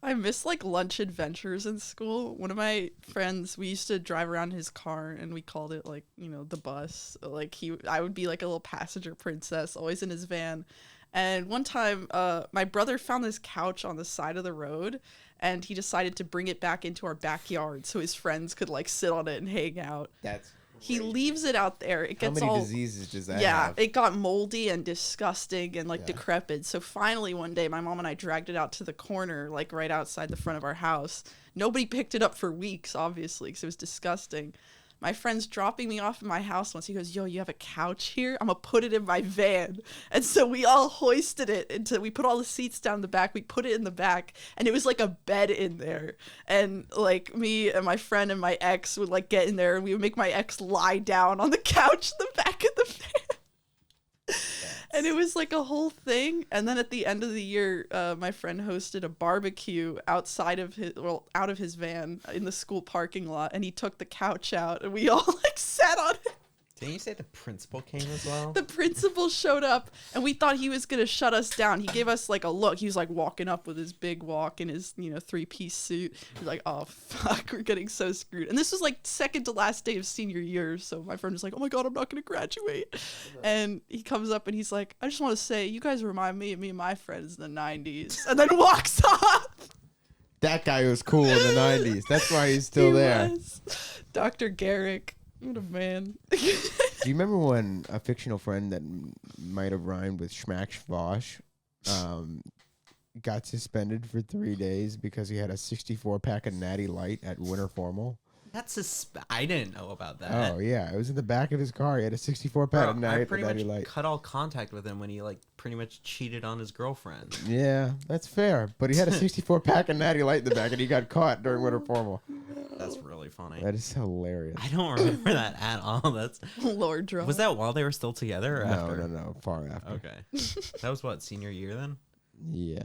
Speaker 2: I miss like lunch adventures in school. One of my friends, we used to drive around his car and we called it like, the bus. Like I would be like a little passenger princess, always in his van. And one time, my brother found this couch on the side of the road and he decided to bring it back into our backyard so his friends could like sit on it and hang out.
Speaker 3: That's
Speaker 2: He leaves it out there. It
Speaker 3: How
Speaker 2: gets
Speaker 3: many
Speaker 2: all
Speaker 3: diseases does that
Speaker 2: yeah,
Speaker 3: have?
Speaker 2: it got moldy and disgusting and like
Speaker 3: Yeah.
Speaker 2: decrepit. So finally one day my mom and I dragged it out to the corner, like right outside the front of our house. Nobody picked it up for weeks, obviously, because it was disgusting. My friend's dropping me off at my house once. He goes, "Yo, you have a couch here? I'm gonna put it in my van." And so we all hoisted it until we put all the seats down the back. We put it in the back, and it was like a bed in there. And like me and my friend and my ex would like get in there, and we would make my ex lie down on the couch in the back of the van. And it was like a whole thing. And then at the end of the year, my friend hosted a barbecue outside of out of his van in the school parking lot. And he took the couch out and we all like sat on it.
Speaker 1: Didn't you say the principal came as well?
Speaker 2: The principal showed up and we thought he was going to shut us down. He gave us like a look. He was like walking up with his big walk in his, 3-piece suit. He's like, "Oh, fuck, we're getting so screwed." And this was like second to last day of senior year. So my friend was like, "Oh my God, I'm not going to graduate." And he comes up and he's like, "I just want to say, you guys remind me of me and my friends in the 90s. And then walks off.
Speaker 3: That guy was cool in the 90s. That's why he's still there.
Speaker 2: Was. Dr. Garrick. What a man.
Speaker 3: Do you remember when a fictional friend that might have rhymed with Schmack Schvosh got suspended for 3 days because he had a 64-pack of Natty Light at winter formal?
Speaker 1: I didn't know about that.
Speaker 3: Oh, yeah. It was in the back of his car. He had a 64-pack
Speaker 1: Bro,
Speaker 3: of
Speaker 1: I
Speaker 3: Natty
Speaker 1: pretty much
Speaker 3: Light.
Speaker 1: cut all contact with him when he like pretty much cheated on his girlfriend.
Speaker 3: Yeah, that's fair. But he had a 64-pack of Natty Light in the back, and he got caught during winter formal.
Speaker 1: That's really funny.
Speaker 3: That is hilarious.
Speaker 1: I don't remember that at all. That's
Speaker 2: Lord drunk.
Speaker 1: was that while they were still together or after?
Speaker 3: No. Far after.
Speaker 1: Okay. That was what, senior year then?
Speaker 3: Yeah.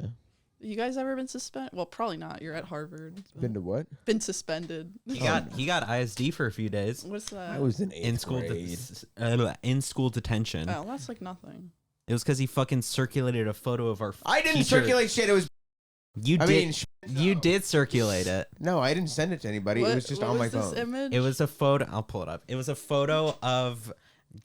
Speaker 2: You guys ever been suspended? Well, probably not. You're at Harvard.
Speaker 3: Been to what?
Speaker 2: Been suspended.
Speaker 1: He got ISD for a few days.
Speaker 2: What's that?
Speaker 3: I was in
Speaker 1: In
Speaker 3: eighth
Speaker 1: school
Speaker 3: grade.
Speaker 1: in school detention.
Speaker 2: Oh, that's like nothing.
Speaker 1: It was because he fucking circulated a photo of our
Speaker 3: I didn't
Speaker 1: teacher.
Speaker 3: circulate shit. It was.
Speaker 1: You
Speaker 3: I
Speaker 1: did.
Speaker 3: mean,
Speaker 1: You did circulate it.
Speaker 3: no, I didn't send it to anybody. It was just on my
Speaker 2: was this
Speaker 3: phone.
Speaker 2: image?
Speaker 1: It was a photo. I'll pull it up. It was a photo of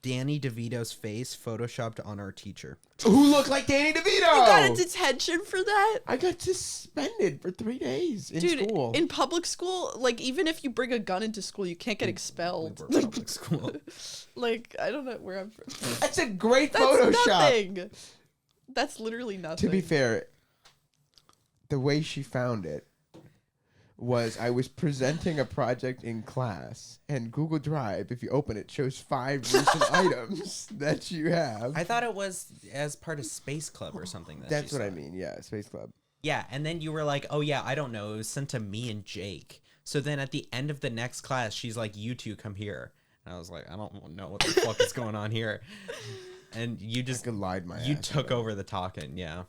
Speaker 1: Danny DeVito's face photoshopped on our teacher.
Speaker 3: Who looked like Danny DeVito?
Speaker 2: You got in detention for that?
Speaker 3: I got suspended for 3 days in
Speaker 2: Dude,
Speaker 3: school.
Speaker 2: in public school, like even if you bring a gun into school, you can't get expelled.
Speaker 1: We were public school.
Speaker 2: Like I don't know where I'm from.
Speaker 3: That's a great
Speaker 2: That's
Speaker 3: Photoshop.
Speaker 2: nothing. That's literally nothing.
Speaker 3: To be fair, the way she found it was I was presenting a project in class, and Google Drive, if you open it, shows 5 recent items that you have.
Speaker 1: I thought it was as part of Space Club or something.
Speaker 3: That's what I mean. Yeah, Space Club.
Speaker 1: Yeah, and then you were like, "Oh yeah, I don't know. It was sent to me and Jake." So then at the end of the next class, she's like, "You two come here," and I was like, "I don't know what the fuck is going on here." And you
Speaker 3: I
Speaker 1: just
Speaker 3: could lied my
Speaker 1: you
Speaker 3: ass
Speaker 1: took
Speaker 3: off.
Speaker 1: over the talking, yeah.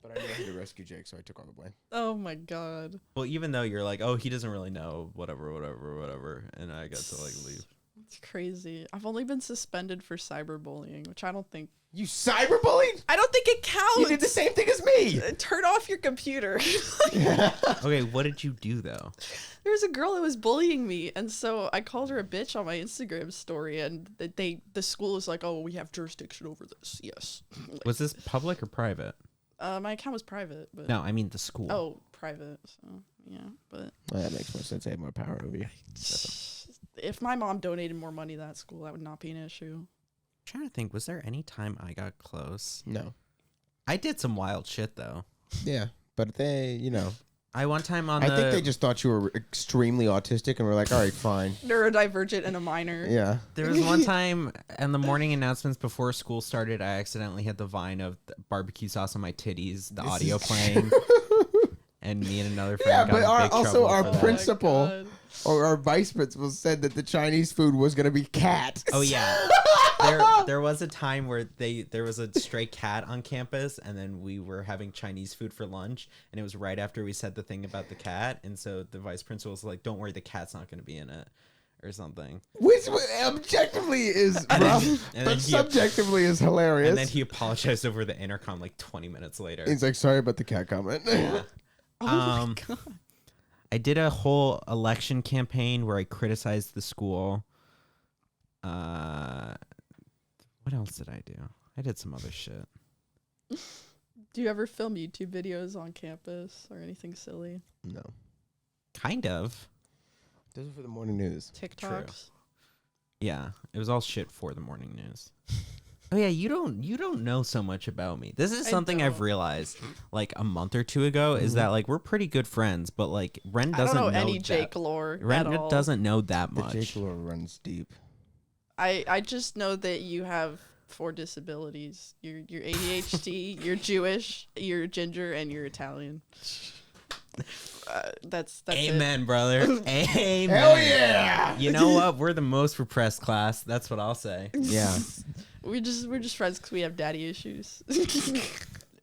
Speaker 3: But I knew I had to rescue Jake, so I took all the blame.
Speaker 2: Oh my god.
Speaker 1: Well, even though you're like, "Oh, he doesn't really know," whatever, and I got to like leave.
Speaker 2: It's crazy. I've only been suspended for cyberbullying, which I don't think
Speaker 3: You cyberbullied?
Speaker 2: it counts.
Speaker 3: You did the same thing as me.
Speaker 2: Turn off your computer.
Speaker 1: Okay, what did you do though?
Speaker 2: There was a girl that was bullying me, and so I called her a bitch on my Instagram story, and the school was like, "Oh, we have jurisdiction over this." Yes.
Speaker 1: Was this public or private?
Speaker 2: My account was private, but
Speaker 1: No, I mean the school.
Speaker 2: oh, private. So yeah, but
Speaker 3: Well, that makes more sense. I have more power over you.
Speaker 2: if my mom donated more money to that school, that would not be an issue.
Speaker 1: trying to think, was there any time I got close?
Speaker 3: No.
Speaker 1: I did some wild shit though.
Speaker 3: Yeah, but they,
Speaker 1: I one time on
Speaker 3: I think they just thought you were extremely autistic and were like, all right, fine.
Speaker 2: Neurodivergent and a minor.
Speaker 3: Yeah.
Speaker 1: There was one time in the morning announcements before school started, I accidentally had the Vine of the barbecue sauce on my titties, the audio playing, and me and another friend
Speaker 3: Yeah,
Speaker 1: got
Speaker 3: but
Speaker 1: in big
Speaker 3: also
Speaker 1: trouble
Speaker 3: our
Speaker 1: for that.
Speaker 3: principal
Speaker 2: God.
Speaker 3: or our vice principal said that the Chinese food was going to be cat.
Speaker 1: Oh yeah, there was a time where there was a stray cat on campus, and then we were having Chinese food for lunch, and it was right after we said the thing about the cat, and so the vice principal was like, "Don't worry, the cat's not going to be in it," or something.
Speaker 3: Which objectively is rough,
Speaker 1: and
Speaker 3: but
Speaker 1: then he-
Speaker 3: subjectively is hilarious.
Speaker 1: And then he apologized over the intercom like 20 minutes later.
Speaker 3: He's like, sorry about the cat comment.
Speaker 2: Oh my God.
Speaker 1: I did a whole election campaign where I criticized the school. What else did I do? I did some other shit.
Speaker 2: Do you ever film YouTube videos on campus or anything silly?
Speaker 3: No.
Speaker 1: Kind of.
Speaker 3: Those are for the morning news.
Speaker 2: TikToks?
Speaker 1: Yeah, it was all shit for the morning news. Oh yeah, you don't know so much about me. This is
Speaker 2: I
Speaker 1: something I've
Speaker 2: don't.
Speaker 1: realized like a month or two ago is that like we're pretty good friends, but like Ren
Speaker 2: I
Speaker 1: doesn't
Speaker 2: don't know
Speaker 1: know
Speaker 2: any
Speaker 1: that.
Speaker 2: Jake lore
Speaker 1: Ren
Speaker 2: at all.
Speaker 1: doesn't know that
Speaker 3: The
Speaker 1: much.
Speaker 3: Jake lore runs deep.
Speaker 2: I just know that you have 4 disabilities. You're ADHD, you're Jewish, you're ginger, and you're Italian. That's
Speaker 1: Amen, brother. Amen.
Speaker 3: Hell yeah!
Speaker 1: You know what? We're the most repressed class. That's what I'll say.
Speaker 3: Yeah.
Speaker 2: it. We're just friends because we have daddy issues.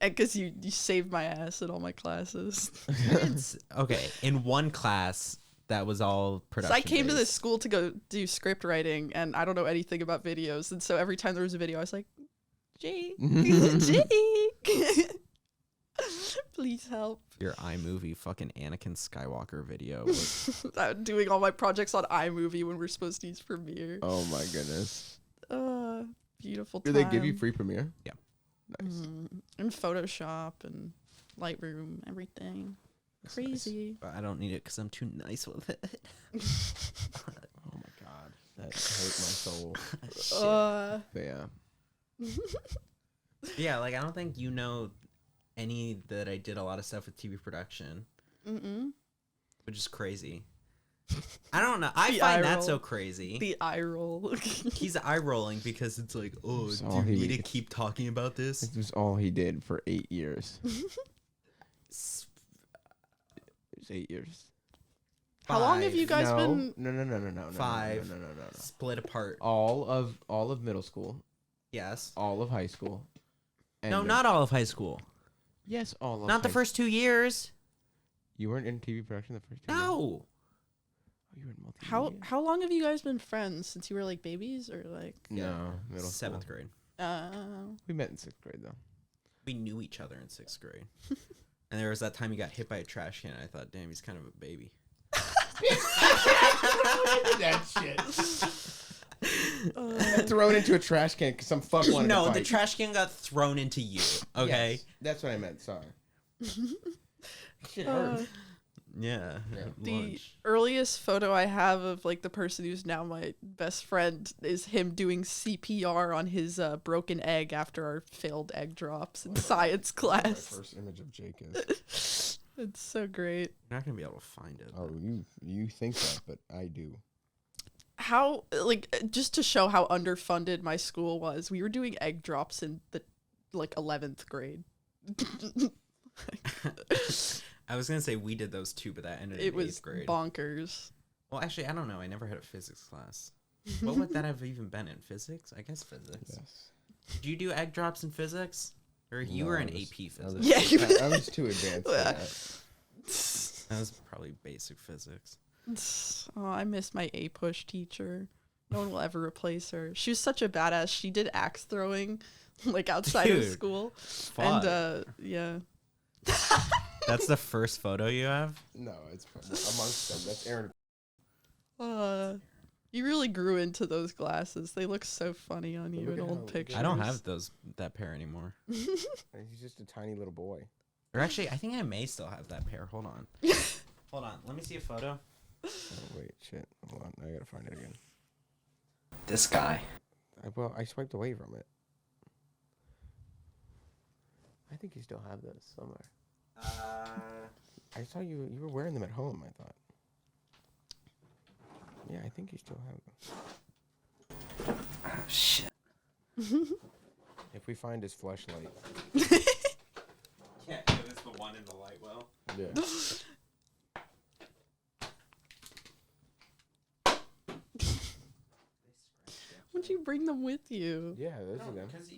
Speaker 2: And because you saved my ass in all my classes.
Speaker 1: It's, okay, in one class that was all
Speaker 2: So
Speaker 1: production.
Speaker 2: I came to
Speaker 1: based.
Speaker 2: this school to go do script writing, and I don't know anything about videos. And so every time there was a video, I was like, Jake, Jake, please help.
Speaker 1: Your iMovie fucking Anakin Skywalker video. Was,
Speaker 2: Doing all my projects on iMovie when we're supposed to use Premiere.
Speaker 3: Oh my goodness.
Speaker 2: Beautiful
Speaker 3: Do
Speaker 2: time.
Speaker 3: they give you free Premiere?
Speaker 1: Yeah.
Speaker 3: Nice.
Speaker 2: And Photoshop and Lightroom, everything.
Speaker 3: That's
Speaker 2: Crazy.
Speaker 1: but I don't need it because I'm too nice with it.
Speaker 3: Oh my god. That hurt my soul.
Speaker 2: Shit.
Speaker 3: But yeah.
Speaker 1: Yeah, like I don't think you know any that I did a lot of stuff with TV production, which is crazy. I don't know. I
Speaker 2: The
Speaker 1: find
Speaker 2: eye
Speaker 1: that
Speaker 2: roll.
Speaker 1: so crazy.
Speaker 2: The eye roll.
Speaker 1: He's eye rolling because it's like, oh,
Speaker 3: That's
Speaker 1: do
Speaker 3: all
Speaker 1: you
Speaker 3: he
Speaker 1: need to
Speaker 3: needs.
Speaker 1: keep talking about this?
Speaker 3: This was all he did for 8 years. It was 8 years.
Speaker 2: How long have you guys
Speaker 3: no,
Speaker 2: been?
Speaker 3: No.
Speaker 1: 5.
Speaker 3: No.
Speaker 1: Split apart.
Speaker 3: All of middle school,
Speaker 1: Yes.
Speaker 3: all of high school. And
Speaker 1: No, not all of high school.
Speaker 3: Yes, all of
Speaker 1: Not the
Speaker 3: high-
Speaker 1: first 2 years.
Speaker 3: You weren't in TV production the first 2 years?
Speaker 1: No.
Speaker 3: Oh, you were in multimedia?
Speaker 2: How long have you guys been friends? Since you were like babies or like?
Speaker 3: No, middle
Speaker 1: 7th
Speaker 3: school.
Speaker 1: grade.
Speaker 3: We met in 6th grade though.
Speaker 1: We knew each other in 6th grade. And there was that time he got hit by a trash can. I thought, damn, he's kind of a baby.
Speaker 3: That shit. Thrown into a trash can because some fuck wanted to
Speaker 1: No,
Speaker 3: fight.
Speaker 1: the trash can got thrown into you. Okay.
Speaker 3: Yes, that's what I meant. Sorry. Shit hurt.
Speaker 1: Yeah.
Speaker 3: Yeah.
Speaker 1: at
Speaker 2: The
Speaker 1: lunch.
Speaker 2: earliest photo I have of like the person who's now my best friend is him doing CPR on his broken egg after our failed egg drops in science
Speaker 3: My
Speaker 2: class.
Speaker 3: first image of Jake is.
Speaker 2: It's so great.
Speaker 1: You're not gonna be able to find it.
Speaker 3: Oh, you think that, but I do.
Speaker 2: How like just to show how underfunded my school was, we were doing egg drops in the like 11th grade.
Speaker 1: I was gonna say we did those too, but that ended
Speaker 2: It
Speaker 1: in
Speaker 2: was
Speaker 1: 8th grade.
Speaker 2: bonkers.
Speaker 1: Well, actually, I don't know. I never had a physics class. What would that have even been in physics? I guess physics.
Speaker 3: Yes.
Speaker 1: Do you do egg drops in physics, or you
Speaker 3: No,
Speaker 1: were
Speaker 3: I
Speaker 1: in
Speaker 3: was-
Speaker 1: AP
Speaker 3: I
Speaker 1: physics?
Speaker 3: was-
Speaker 2: Yeah, you-
Speaker 3: I was too advanced for that.
Speaker 1: That was probably basic physics.
Speaker 2: Oh, I miss my A push teacher. No one will ever replace her. She was such a badass. She did axe throwing, like outside of
Speaker 1: Dude,
Speaker 2: school.
Speaker 1: Fuck.
Speaker 2: And yeah.
Speaker 1: That's the first photo you have.
Speaker 3: No, it's amongst them. That's Aaron.
Speaker 2: You really grew into those glasses. They look so funny on
Speaker 3: But
Speaker 2: you
Speaker 3: look
Speaker 2: in
Speaker 3: at
Speaker 2: old
Speaker 3: how-
Speaker 2: pictures.
Speaker 1: I don't have that pair anymore.
Speaker 3: He's just a tiny little boy.
Speaker 1: Or actually, I think I may still have that pair. Hold on. Hold on. Let me see a photo.
Speaker 3: Oh wait, shit. Hold on, I gotta find it again.
Speaker 1: This guy.
Speaker 3: I swiped away from it. I think you still have those somewhere. I saw you were wearing them at home, I thought. Yeah, I think you still have them.
Speaker 1: Oh, shit.
Speaker 3: If we find his fleshlight.
Speaker 1: Yeah, it was the one in the light well.
Speaker 3: Yeah.
Speaker 2: Would you bring them with you?
Speaker 3: Yeah, those are them.
Speaker 1: Because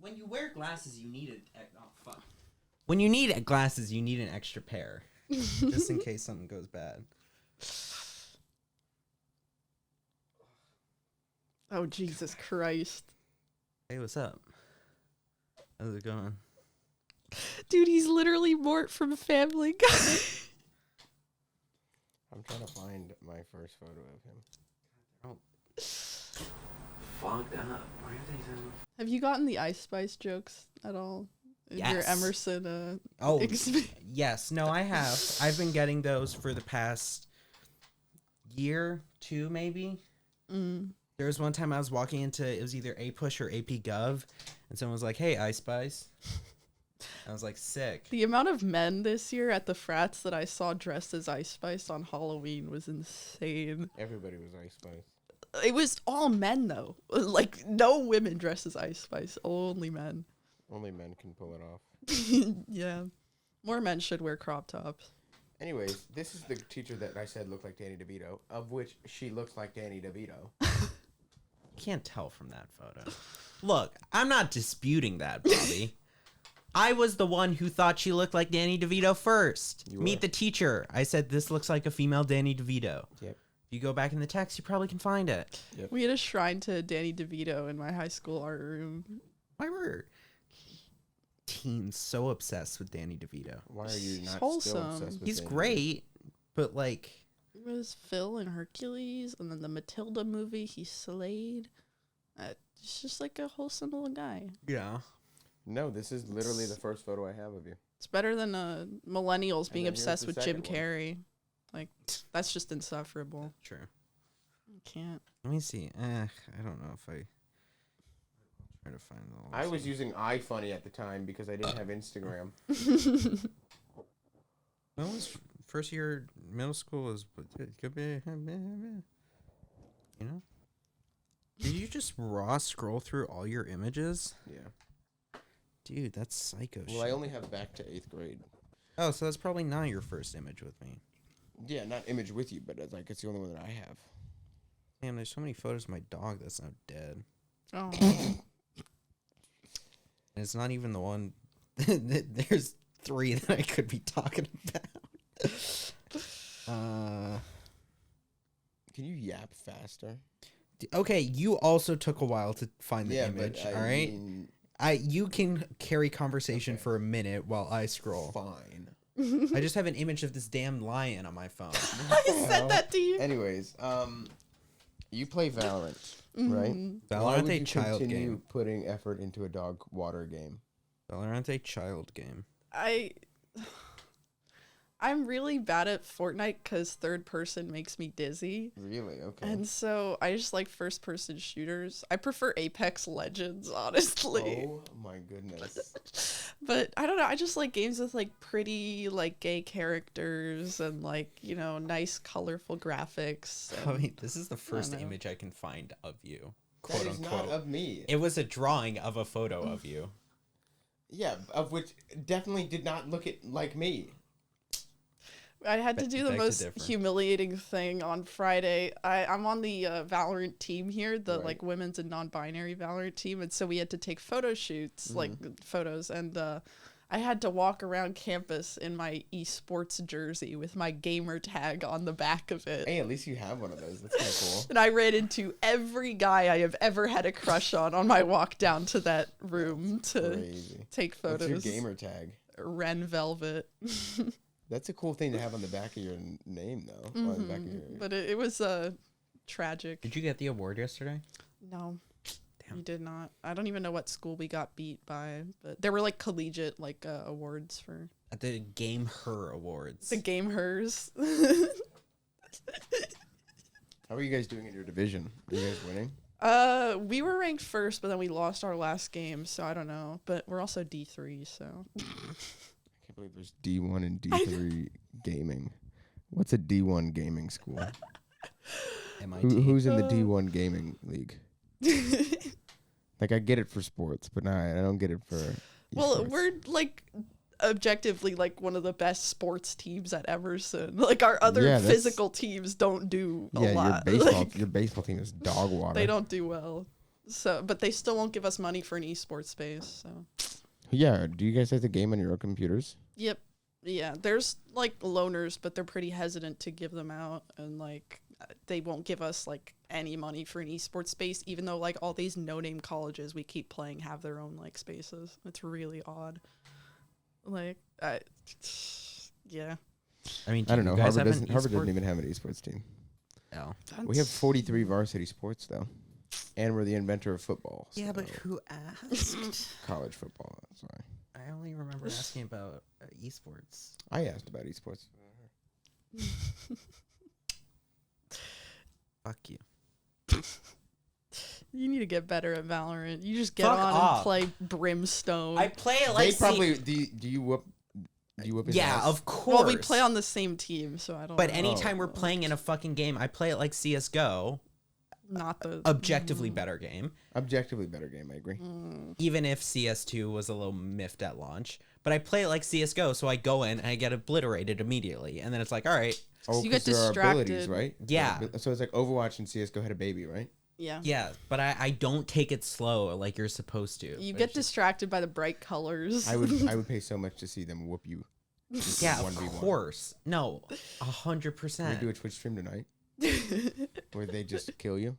Speaker 1: when you wear glasses, you need fuck. When you need glasses, you need an extra pair, just in case something goes bad.
Speaker 2: Oh, Jesus Christ.
Speaker 1: Hey, what's up? How's it going?
Speaker 2: Dude, he's literally Mort from Family Guy.
Speaker 3: I'm trying to find my first photo of him.
Speaker 5: Fogged up. Why are they so...
Speaker 2: Have you gotten the Ice Spice jokes at all? Your
Speaker 1: Yes.
Speaker 2: Emerson,
Speaker 1: Oh,
Speaker 2: exp-
Speaker 1: yes. No, I have. I've been getting those for the past year, 2 maybe. There was one time I was walking into, it was either A Push or AP Gov, and someone was like, "Hey, Ice Spice." I was like, sick.
Speaker 2: The amount of men this year at the frats that I saw dressed as Ice Spice on Halloween was insane.
Speaker 3: Everybody was Ice Spice.
Speaker 2: It was all men, though. Like, no women dressed as Ice Spice. Only men.
Speaker 3: Only men can pull it off.
Speaker 2: Yeah. More men should wear crop tops.
Speaker 3: Anyways, this is the teacher that I said looked like Danny DeVito, of which she looks like Danny DeVito.
Speaker 1: Can't tell from that photo. Look, I'm not disputing that, Bobby. I was the one who thought she looked like Danny DeVito first.
Speaker 3: You were.
Speaker 1: Meet the teacher. I said, this looks like a female Danny DeVito.
Speaker 3: Yep.
Speaker 1: If you go back in the text, you probably can find it.
Speaker 3: Yep.
Speaker 2: We had a shrine to Danny DeVito in my high school art room.
Speaker 1: Why were teens so obsessed with Danny DeVito?
Speaker 3: Why are you not
Speaker 2: Wholesome.
Speaker 3: still obsessed with
Speaker 1: He's
Speaker 3: Danny
Speaker 1: great, but like,
Speaker 2: It was Phil in Hercules, and then the Matilda movie, he slayed. He's just like a wholesome little guy.
Speaker 1: yeah.
Speaker 3: DeVito? No, this is literally the first photo I have of you.
Speaker 2: It's better than millennials being
Speaker 3: then here's
Speaker 2: obsessed
Speaker 3: the
Speaker 2: with Jim
Speaker 3: second one.
Speaker 2: Carrey. Like, that's just insufferable.
Speaker 1: True.
Speaker 2: I can't.
Speaker 1: Let me see. I don't know if I try to find the.
Speaker 3: I was using iFunny at the time because I didn't have Instagram.
Speaker 1: When was first year middle school? Is it could be, you know? Did you just raw scroll through all your images?
Speaker 3: Yeah.
Speaker 1: Dude, that's psycho
Speaker 3: Well, I only have back to 8th grade.
Speaker 1: Oh, so that's probably not your first image with me.
Speaker 3: Yeah, not image with you, but it's the only one that I have.
Speaker 1: Man, there's so many photos of my dog that's now dead.
Speaker 2: Oh.
Speaker 1: And it's not even the one. There's 3 that I could be talking about.
Speaker 3: Can you yap faster?
Speaker 1: Okay, you also took a while to find the
Speaker 3: Yeah,
Speaker 1: image,
Speaker 3: but
Speaker 1: all right?
Speaker 3: mean,
Speaker 1: You can carry conversation
Speaker 3: Okay.
Speaker 1: for a minute while I scroll.
Speaker 3: fine.
Speaker 1: I just have an image of this damn lion on my phone.
Speaker 2: I said that to you.
Speaker 3: Anyways, you play Valorant, right?
Speaker 2: Mhm.
Speaker 3: Why
Speaker 1: Valorant
Speaker 3: would
Speaker 1: a
Speaker 3: you
Speaker 1: child
Speaker 3: continue
Speaker 1: game.
Speaker 3: putting effort into a dog water game?
Speaker 1: Valorant a child game.
Speaker 2: I'm really bad at Fortnite because third person makes me dizzy.
Speaker 3: Really? Okay.
Speaker 2: And so I just like first person shooters. I prefer Apex Legends, honestly.
Speaker 3: Oh my goodness.
Speaker 2: But I don't know. I just like games with like pretty like gay characters and like, you know, nice colorful graphics.
Speaker 1: I
Speaker 2: and-
Speaker 1: mean, this is the first
Speaker 2: know.
Speaker 1: image I can find of you.
Speaker 3: That
Speaker 1: Quote
Speaker 3: is
Speaker 1: unquote.
Speaker 3: not of me.
Speaker 1: It was a drawing of a photo of you.
Speaker 3: Yeah, of which definitely did not look like me.
Speaker 2: I had to
Speaker 1: Beg-
Speaker 2: do the
Speaker 1: beg to
Speaker 2: most
Speaker 1: differ.
Speaker 2: humiliating thing on Friday. I'm on the Valorant team here, the
Speaker 3: Right.
Speaker 2: like women's and non-binary Valorant team, and so we had to take photo shoots, like photos, and I had to walk around campus in my esports jersey with my gamer tag on the back of it.
Speaker 3: Hey, at least you have one of those. That's kind of cool.
Speaker 2: And I ran into every guy I have ever had a crush on my walk down to that room to
Speaker 3: Crazy.
Speaker 2: take
Speaker 3: What's
Speaker 2: photos.
Speaker 3: your gamer tag?
Speaker 2: Ren Velvet.
Speaker 3: That's a cool thing to have on the back of your name, though. Or on the back of your...
Speaker 2: But it was tragic.
Speaker 1: Did you get the award yesterday?
Speaker 2: No.
Speaker 1: Damn.
Speaker 2: You did not. I don't even know what school we got beat by, but there were like collegiate like awards for
Speaker 1: At the Game Her Awards.
Speaker 2: the game hers.
Speaker 3: How are you guys doing in your division? Are you guys winning?
Speaker 2: We were ranked first, but then we lost our last game, so I don't know. But we're also D3, so.
Speaker 3: I can't believe there's D1 and D3 gaming. What's a D1 gaming school?
Speaker 1: MIT.
Speaker 3: Who's in the D1 gaming league? Like, I get it for sports, but I don't get it for
Speaker 2: Well,
Speaker 3: esports.
Speaker 2: we're like objectively like one of the best sports teams at Emerson. Like our other physical teams don't do a lot.
Speaker 3: Your baseball team is dog water.
Speaker 2: They don't do well. So, but they still won't give us money for an esports space. So.
Speaker 3: Yeah. Do you guys have the game on your own computers?
Speaker 2: Yep. Yeah. There's like loaners, but they're pretty hesitant to give them out, and like they won't give us like any money for an esports space, even though like all these no-name colleges we keep playing have their own like spaces. It's really odd. Like, yeah.
Speaker 1: I mean,
Speaker 3: I don't know.
Speaker 1: you guys
Speaker 3: Harvard
Speaker 1: have an
Speaker 3: doesn't even have an esports team.
Speaker 1: Oh.
Speaker 3: We have 43 varsity sports though, and we're the inventor of football.
Speaker 1: Yeah, but
Speaker 3: so
Speaker 1: who asked?
Speaker 3: college football. That's why
Speaker 1: I only remember asking about esports.
Speaker 3: I asked about esports.
Speaker 1: Fuck you.
Speaker 2: You need to get better at Valorant. You just get
Speaker 1: Fuck
Speaker 2: on
Speaker 1: off.
Speaker 2: and play Brimstone.
Speaker 1: I play it like
Speaker 3: They probably do you whoop? Do you whoop his
Speaker 1: yeah,
Speaker 3: ass?
Speaker 1: of course.
Speaker 2: well, we play on the same team, so I don't.
Speaker 1: But
Speaker 2: know.
Speaker 1: anytime we're playing in a fucking game, I play it like CS:GO.
Speaker 2: Not the
Speaker 1: Objectively better game.
Speaker 3: Objectively better game. I agree.
Speaker 1: Even if CS2 was a little miffed at launch. But I play it like CS:GO, so I go in and I get obliterated immediately. And then it's like, all right.
Speaker 3: Oh,
Speaker 2: you get
Speaker 3: 'cause there are abilities,
Speaker 2: distracted.
Speaker 3: right?
Speaker 1: Yeah.
Speaker 3: So it's like Overwatch and CS:GO had a baby, right?
Speaker 2: Yeah.
Speaker 1: Yeah, but I don't take it slow like you're supposed to.
Speaker 2: You
Speaker 1: But
Speaker 2: get
Speaker 1: it's just-
Speaker 2: distracted by the bright colors.
Speaker 3: I would pay so much to see them whoop you.
Speaker 1: Yeah, of
Speaker 3: 1v1.
Speaker 1: course. No,
Speaker 3: Can
Speaker 1: 100%.
Speaker 3: we do a Twitch stream tonight where they just kill you?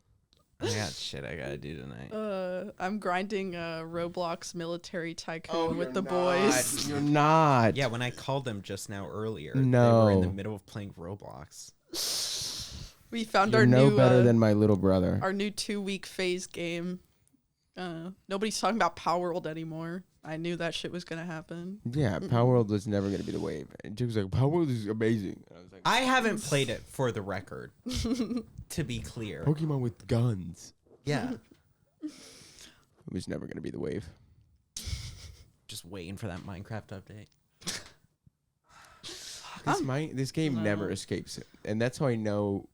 Speaker 1: I got shit I gotta do tonight.
Speaker 2: I'm grinding Roblox Military Tycoon with the boys.
Speaker 3: You're not.
Speaker 1: Yeah, when I called them just now earlier,
Speaker 3: No.
Speaker 1: they were in the middle of playing Roblox.
Speaker 2: We found
Speaker 3: You're
Speaker 2: our
Speaker 3: no
Speaker 2: new
Speaker 3: better than my little brother.
Speaker 2: our new 2-week phase game. Nobody's talking about Power World anymore. I knew that shit was gonna happen.
Speaker 3: Yeah, Power World was never gonna be the wave. And Duke was like, Power World is amazing. And I was like,
Speaker 1: I haven't played it for the record, to be clear.
Speaker 3: Pokemon with guns.
Speaker 1: Yeah,
Speaker 3: It was never gonna be the wave.
Speaker 1: just waiting for that Minecraft update.
Speaker 3: This game never
Speaker 2: No.
Speaker 3: escapes it, and that's how I know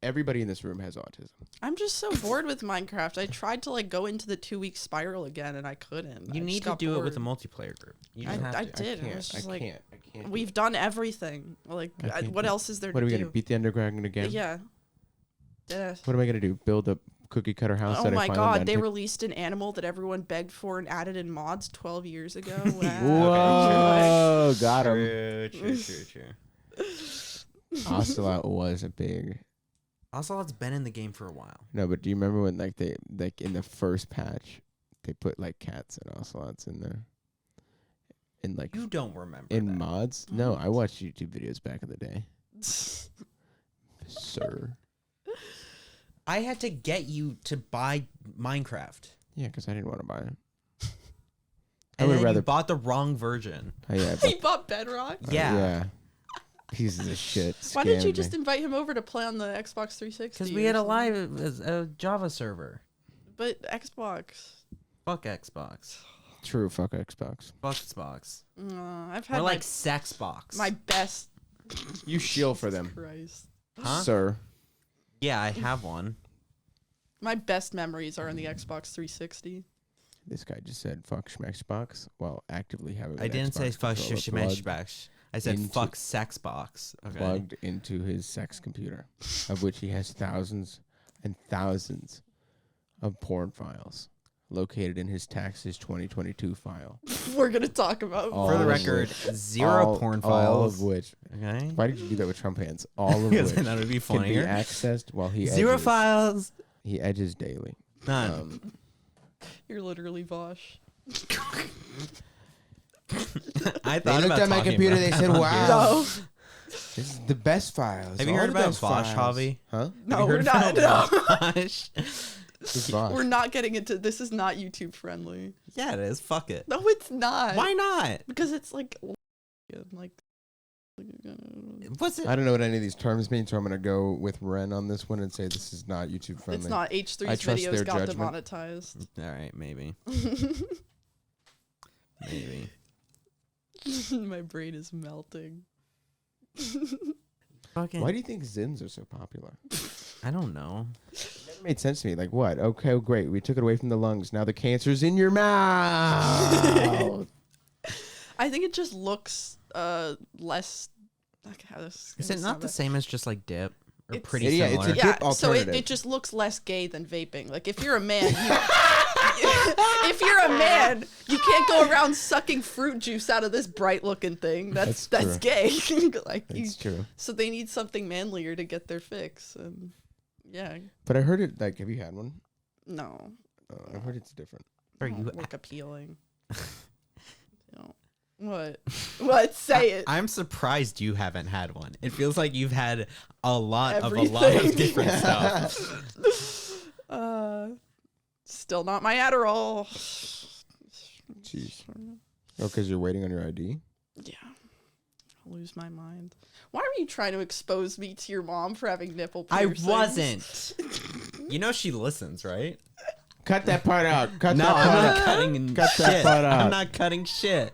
Speaker 3: everybody in this room has autism.
Speaker 2: I'm just so bored with Minecraft. I tried to like go into the 2-week spiral again, and I couldn't.
Speaker 1: You
Speaker 2: I
Speaker 1: need
Speaker 2: just
Speaker 1: to
Speaker 2: got
Speaker 1: do it with a
Speaker 2: bored.
Speaker 1: multiplayer group. You just have
Speaker 2: I
Speaker 1: to.
Speaker 2: did.
Speaker 3: I
Speaker 2: I was
Speaker 3: can't.
Speaker 2: just
Speaker 3: I
Speaker 2: like,
Speaker 3: can't. I can't.
Speaker 2: we've done everything. Like,
Speaker 3: I can't
Speaker 2: what
Speaker 3: do it.
Speaker 2: else is there
Speaker 3: What are
Speaker 2: to
Speaker 3: we
Speaker 2: do?
Speaker 3: gonna beat the underground again?
Speaker 2: Yeah.
Speaker 3: What am I gonna do? Build a cookie cutter house?
Speaker 2: Oh
Speaker 3: that I
Speaker 2: my
Speaker 3: finally
Speaker 2: god, they
Speaker 3: invented?
Speaker 2: released an animal that everyone begged for and added in mods 12 years ago.
Speaker 3: Whoa, got him.
Speaker 1: True.
Speaker 3: Ocelot was a big.
Speaker 1: Ocelot's been in the game for a while.
Speaker 3: No, but do you remember when like they in the first patch they put like cats and ocelots in there? In like
Speaker 1: You don't remember
Speaker 3: in
Speaker 1: that.
Speaker 3: mods? No, I watched YouTube videos back in the day. Sir.
Speaker 1: I had to get you to buy Minecraft.
Speaker 3: Yeah, because I didn't want to buy it.
Speaker 1: And
Speaker 3: would
Speaker 1: then
Speaker 3: rather-
Speaker 1: you bought the wrong version.
Speaker 3: Oh, yeah,
Speaker 2: He bought Bedrock.
Speaker 1: Yeah.
Speaker 3: Pieces of shit.
Speaker 2: Why didn't you
Speaker 3: scammed
Speaker 2: just
Speaker 3: me.
Speaker 2: invite him over to play on the Xbox 360?
Speaker 1: Because we
Speaker 2: or
Speaker 1: had a
Speaker 2: something?
Speaker 1: live Java server.
Speaker 2: But Xbox.
Speaker 1: Fuck Xbox.
Speaker 3: True, fuck Xbox.
Speaker 1: Fuck Xbox.
Speaker 2: I've
Speaker 1: Or
Speaker 2: had
Speaker 1: like Sexbox.
Speaker 2: my best.
Speaker 3: You shill for them,
Speaker 2: Christ.
Speaker 1: Huh?
Speaker 3: sir.
Speaker 1: Yeah, I have one.
Speaker 2: My best memories are in the Xbox 360.
Speaker 3: This guy just said fuck Schmexbox while actively having.
Speaker 1: I
Speaker 3: an
Speaker 1: didn't say
Speaker 3: Xbox
Speaker 1: fuck
Speaker 3: controller
Speaker 1: Shishmeshbash. I said
Speaker 3: into-
Speaker 1: fuck Sexbox. Okay.
Speaker 3: plugged into his sex computer, of which he has thousands and thousands of porn files located in his taxes 2022 file.
Speaker 2: We're gonna talk about.
Speaker 3: All
Speaker 1: For the
Speaker 3: of
Speaker 1: record,
Speaker 3: which-
Speaker 1: zero porn
Speaker 3: All
Speaker 1: files.
Speaker 3: of which.
Speaker 1: Okay.
Speaker 3: Why did you do that with Trump hands? All of
Speaker 1: Because
Speaker 3: which
Speaker 1: that would be
Speaker 3: can be
Speaker 1: funnier.
Speaker 3: accessed while he
Speaker 1: Zero
Speaker 3: edges.
Speaker 1: files.
Speaker 3: He edges daily.
Speaker 1: None.
Speaker 2: You're literally Vosh.
Speaker 1: I
Speaker 3: They
Speaker 1: thought
Speaker 3: looked
Speaker 1: about
Speaker 3: at my
Speaker 1: talking
Speaker 3: computer.
Speaker 1: about
Speaker 3: They said,
Speaker 1: that.
Speaker 3: "Wow,
Speaker 2: No,
Speaker 3: this is the best files."
Speaker 1: Have you
Speaker 3: all
Speaker 1: heard
Speaker 3: the
Speaker 1: about
Speaker 3: best
Speaker 1: Vosh,
Speaker 3: files."
Speaker 1: Javi?
Speaker 3: Huh?
Speaker 2: no,
Speaker 1: Have you
Speaker 2: we're
Speaker 1: heard
Speaker 2: not.
Speaker 1: about
Speaker 2: No.
Speaker 1: Vosh?
Speaker 3: Who's Vosh?
Speaker 2: We're not getting into. This is not YouTube friendly.
Speaker 1: Yeah, it is. Fuck it.
Speaker 2: No, it's not.
Speaker 1: Why not?
Speaker 2: Because it's like
Speaker 1: What's it?
Speaker 3: I don't know what any of these terms mean, so I'm gonna go with Ren on this one and say this is not YouTube friendly.
Speaker 2: It's not. H3's
Speaker 3: I trust
Speaker 2: videos
Speaker 3: their
Speaker 2: got
Speaker 3: judgment.
Speaker 2: demonetized.
Speaker 1: All right, maybe. Maybe.
Speaker 2: My brain is melting.
Speaker 1: Fucking.
Speaker 3: Why do you think Zins are so popular?
Speaker 1: I don't know.
Speaker 3: It made sense to me. Like, what? Okay, great. We took it away from the lungs. Now the cancer's in your mouth.
Speaker 2: I think it just looks less. Okay,
Speaker 1: Is it not the same as just like dip? Or
Speaker 2: It's-
Speaker 1: pretty
Speaker 3: Yeah, it's
Speaker 1: similar?
Speaker 3: a
Speaker 2: Yeah,
Speaker 3: dip
Speaker 2: so it
Speaker 3: alternative.
Speaker 2: just looks less gay than vaping. Like if you're a man, if you're a man, you can't go around sucking fruit juice out of this bright looking thing. That's
Speaker 3: That's
Speaker 2: gay. Like
Speaker 3: It's true.
Speaker 2: so they need something manlier to get their fix. And yeah,
Speaker 3: But I heard it, like, have you had one?
Speaker 2: no,
Speaker 3: I've heard it's different.
Speaker 1: Are
Speaker 2: don't
Speaker 1: you?
Speaker 2: look appealing. No. What? What? Say it.
Speaker 1: I'm surprised you haven't had one. It feels like you've had a lot of
Speaker 2: Everything.
Speaker 1: different stuff.
Speaker 2: Still not my Adderall.
Speaker 3: Jeez. Oh, because you're waiting on your ID?
Speaker 2: Yeah. I'll lose my mind. Why were you trying to expose me to your mom for having nipple
Speaker 1: I
Speaker 2: piercings?
Speaker 1: wasn't. You know she listens, right?
Speaker 3: Cut that part out. Cut
Speaker 1: No,
Speaker 3: that
Speaker 1: I'm
Speaker 3: part
Speaker 1: not
Speaker 3: out.
Speaker 1: cutting
Speaker 3: Cut
Speaker 1: shit.
Speaker 3: that part out.
Speaker 1: I'm not cutting shit.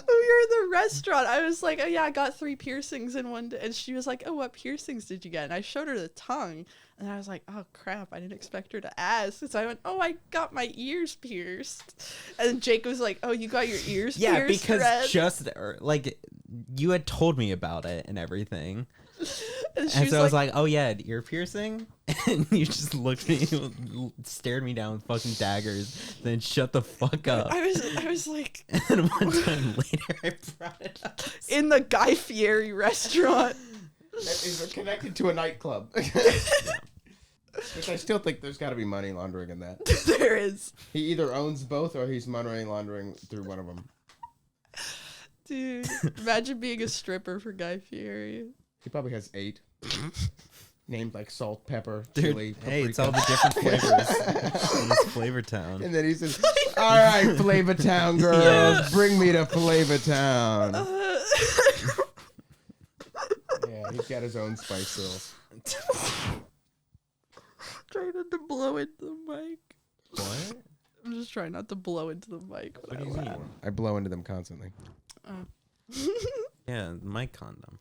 Speaker 2: We were in the restaurant. I was like, oh yeah, I got 3 piercings in one day. And she was like, oh, what piercings did you get? And I showed her the tongue. And I was like, oh crap, I didn't expect her to ask. So I went, oh, I got my ears pierced. And Jake was like, oh, you got your ears
Speaker 1: Yeah,
Speaker 2: pierced?
Speaker 1: because
Speaker 2: Red?
Speaker 1: just like you had told me about it and everything.
Speaker 2: and she
Speaker 1: And
Speaker 2: was
Speaker 1: so I was like, oh yeah, ear piercing? And you just looked at me, stared me down with fucking daggers, then shut the fuck up.
Speaker 2: I was like,
Speaker 1: And one time later, I brought it up.
Speaker 2: in the Guy Fieri restaurant.
Speaker 3: Is connected to a nightclub. Which I still think there's got to be money laundering in that.
Speaker 2: There is.
Speaker 3: He either owns both or he's money laundering through one of them.
Speaker 2: Dude, imagine being a stripper for Guy Fieri.
Speaker 3: He probably has 8. Named like salt, pepper,
Speaker 1: Dude,
Speaker 3: chili,
Speaker 1: hey, it's
Speaker 3: paprika.
Speaker 1: all the different flavors. in this Flavor Town.
Speaker 3: And then he says, all right, Flavor Town girls,
Speaker 1: Yeah.
Speaker 3: bring me to Flavor Town. Yeah, he's got his own spice sauce.
Speaker 2: Trying not to blow into the mic.
Speaker 1: What?
Speaker 2: I'm just trying not to blow into the mic.
Speaker 1: What do you mean?
Speaker 3: I blow into them constantly.
Speaker 1: Yeah, my condom.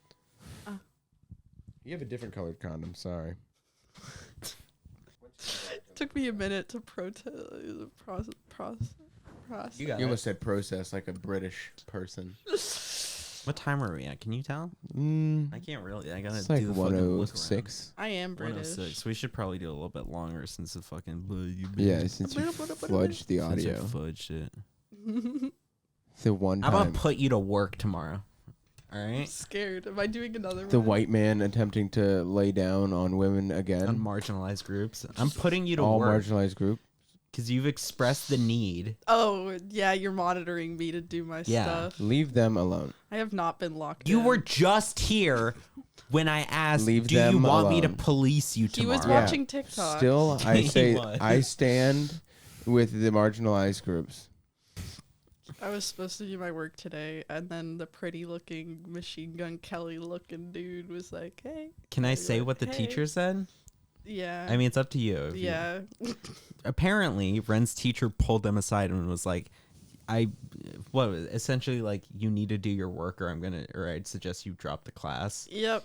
Speaker 3: You have a different colored condom, sorry.
Speaker 2: Took me a minute to process.
Speaker 1: You got
Speaker 3: You
Speaker 1: it.
Speaker 3: almost said process like a British person.
Speaker 1: What time are we at? Can you tell?
Speaker 3: Mm,
Speaker 1: I can't really. I gotta
Speaker 3: it's
Speaker 1: do
Speaker 3: like
Speaker 1: the fucking look around.
Speaker 3: 106.
Speaker 2: I am British.
Speaker 1: 106. We should probably do a little bit longer since the fucking
Speaker 3: Yeah, since you fudged the audio.
Speaker 1: Fudged it.
Speaker 3: The one
Speaker 1: I'm gonna
Speaker 3: time.
Speaker 1: put you to work tomorrow. All
Speaker 2: I'm
Speaker 1: right.
Speaker 2: scared. Am I doing another
Speaker 3: The
Speaker 2: one?
Speaker 3: white man attempting to lay down on women
Speaker 1: On
Speaker 3: again.
Speaker 1: marginalized groups. I'm putting you to
Speaker 3: All
Speaker 1: work
Speaker 3: marginalized group.
Speaker 1: because you've expressed the need.
Speaker 2: Oh, yeah, you're monitoring me to do my
Speaker 1: Yeah.
Speaker 2: stuff.
Speaker 3: Leave them alone.
Speaker 2: I have not been locked
Speaker 1: You
Speaker 2: in.
Speaker 1: were just here when I asked,
Speaker 3: Leave
Speaker 1: "Do you
Speaker 3: them
Speaker 1: want me to
Speaker 3: alone."
Speaker 1: police you
Speaker 2: He
Speaker 1: tomorrow?"
Speaker 2: was watching TikTok.
Speaker 3: Still, I
Speaker 1: He
Speaker 3: say
Speaker 1: was.
Speaker 3: I stand with the marginalized groups.
Speaker 2: I was supposed to do my work today, and then the pretty-looking Machine Gun Kelly-looking dude was like, "Hey,
Speaker 1: Can I say
Speaker 2: Hey.
Speaker 1: what the teacher said?
Speaker 2: yeah,
Speaker 1: I mean, it's up to you. if you-
Speaker 2: yeah."
Speaker 1: Apparently, Ren's teacher pulled them aside and was like, essentially like, you need to do your work or I'd suggest you drop the class.
Speaker 2: Yep.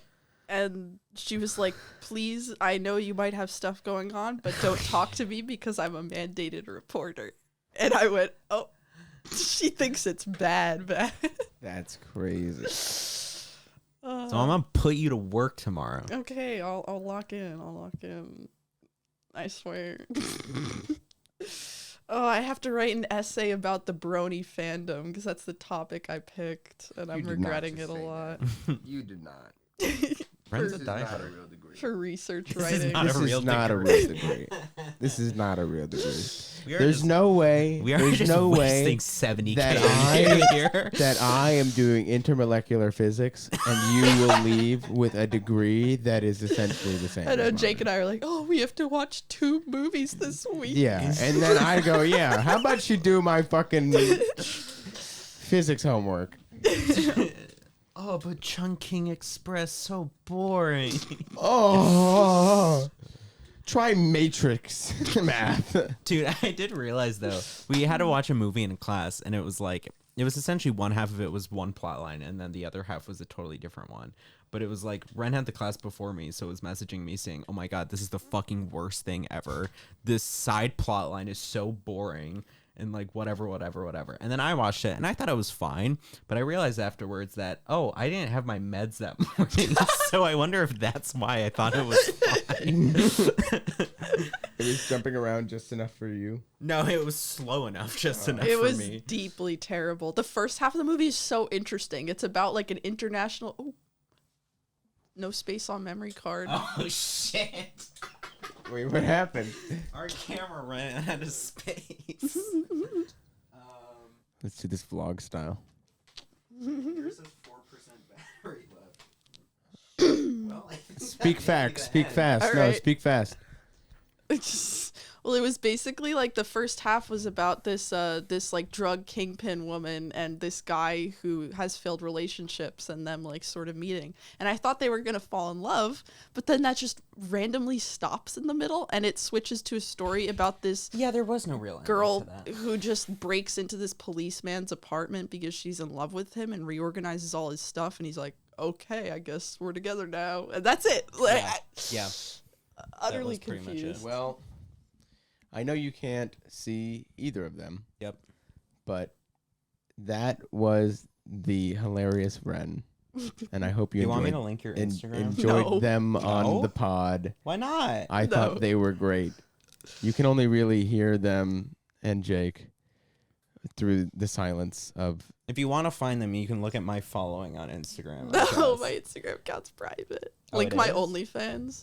Speaker 2: And she was like, please, I know you might have stuff going on, but don't talk to me because I'm a mandated reporter. And I went, oh, she thinks it's bad.
Speaker 3: That's crazy.
Speaker 1: So I'm gonna put you to work tomorrow.
Speaker 2: Okay, I'll lock in. I swear. Oh, I have to write an essay about the brony fandom because that's the topic I picked, and I'm
Speaker 3: did not
Speaker 2: regretting
Speaker 3: just
Speaker 2: it a
Speaker 3: say
Speaker 2: lot.
Speaker 3: You did not.
Speaker 1: Ren's
Speaker 3: This
Speaker 1: a
Speaker 3: is not a
Speaker 1: diehard.
Speaker 3: real degree.
Speaker 2: For research
Speaker 1: This is
Speaker 2: writing.
Speaker 1: not
Speaker 3: This
Speaker 1: a real
Speaker 3: is not a
Speaker 1: degree.
Speaker 3: real degree. This is not a real degree.
Speaker 1: We are
Speaker 3: There's
Speaker 1: just-
Speaker 3: no way.
Speaker 1: We are
Speaker 3: There's
Speaker 1: just
Speaker 3: no
Speaker 1: wasting
Speaker 3: way
Speaker 1: 70K
Speaker 3: that
Speaker 1: here.
Speaker 3: that I am doing intermolecular physics and you will leave with a degree that is essentially the same.
Speaker 2: I know
Speaker 3: as
Speaker 2: Jake
Speaker 3: mine.
Speaker 2: and I are like, oh, we have to watch 2 movies this week.
Speaker 3: Yeah, and then I go, yeah. How about you do my fucking physics homework?
Speaker 1: Oh, but Chungking Express so boring.
Speaker 3: Oh, try Matrix math.
Speaker 1: Dude, I did realize though, we had to watch a movie in class, and it was essentially one half of it was one plot line, and then the other half was a totally different one. But it was like Ren had the class before me, so it was messaging me saying, "Oh my god, this is the fucking worst thing ever. This side plot line is so boring." And like whatever. And then I watched it and I thought it was fine, but I realized afterwards that, oh, I didn't have my meds that morning. So I wonder if that's why I thought it was fine.
Speaker 3: It was jumping around just enough for you.
Speaker 1: No, it was slow enough, just enough
Speaker 2: It
Speaker 1: for
Speaker 2: was
Speaker 1: me.
Speaker 2: deeply terrible. The first half of the movie is so interesting. It's about like an international. Oh, no space on memory card.
Speaker 1: Oh shit.
Speaker 3: Wait, what happened?
Speaker 1: Our camera ran out of space.
Speaker 3: Let's do this vlog style.
Speaker 1: There's a 4% battery left. Well,
Speaker 3: Speak facts. Speak fast.
Speaker 2: All
Speaker 3: No,
Speaker 2: right.
Speaker 3: speak fast.
Speaker 2: Well, it was basically like the first half was about this like drug kingpin woman and this guy who has failed relationships and them like sort of meeting. And I thought they were gonna fall in love, but then that just randomly stops in the middle and it switches to a story about this
Speaker 1: yeah, there was no real ending
Speaker 2: girl
Speaker 1: to that.
Speaker 2: who just breaks into this policeman's apartment because she's in love with him and reorganizes all his stuff, and he's like, okay, I guess we're together now, and that's it. Like,
Speaker 1: Yeah.
Speaker 2: utterly
Speaker 1: was pretty much it.
Speaker 2: confused.
Speaker 3: Well, I know you can't see either of them,
Speaker 1: Yep.
Speaker 3: but that was the hilarious Ren. And I hope you,
Speaker 1: You want me
Speaker 3: enjoyed,
Speaker 1: to link your Instagram?
Speaker 3: enjoyed
Speaker 2: No.
Speaker 3: them
Speaker 1: No?
Speaker 3: on the pod.
Speaker 1: Why not?
Speaker 3: I thought they were great. You can only really hear them and Jake through the silence of...
Speaker 1: If you want to find them, you can look at my following on Instagram.
Speaker 2: No, my Instagram account's private.
Speaker 1: Oh,
Speaker 2: Like
Speaker 1: it
Speaker 2: my
Speaker 1: is?
Speaker 2: OnlyFans.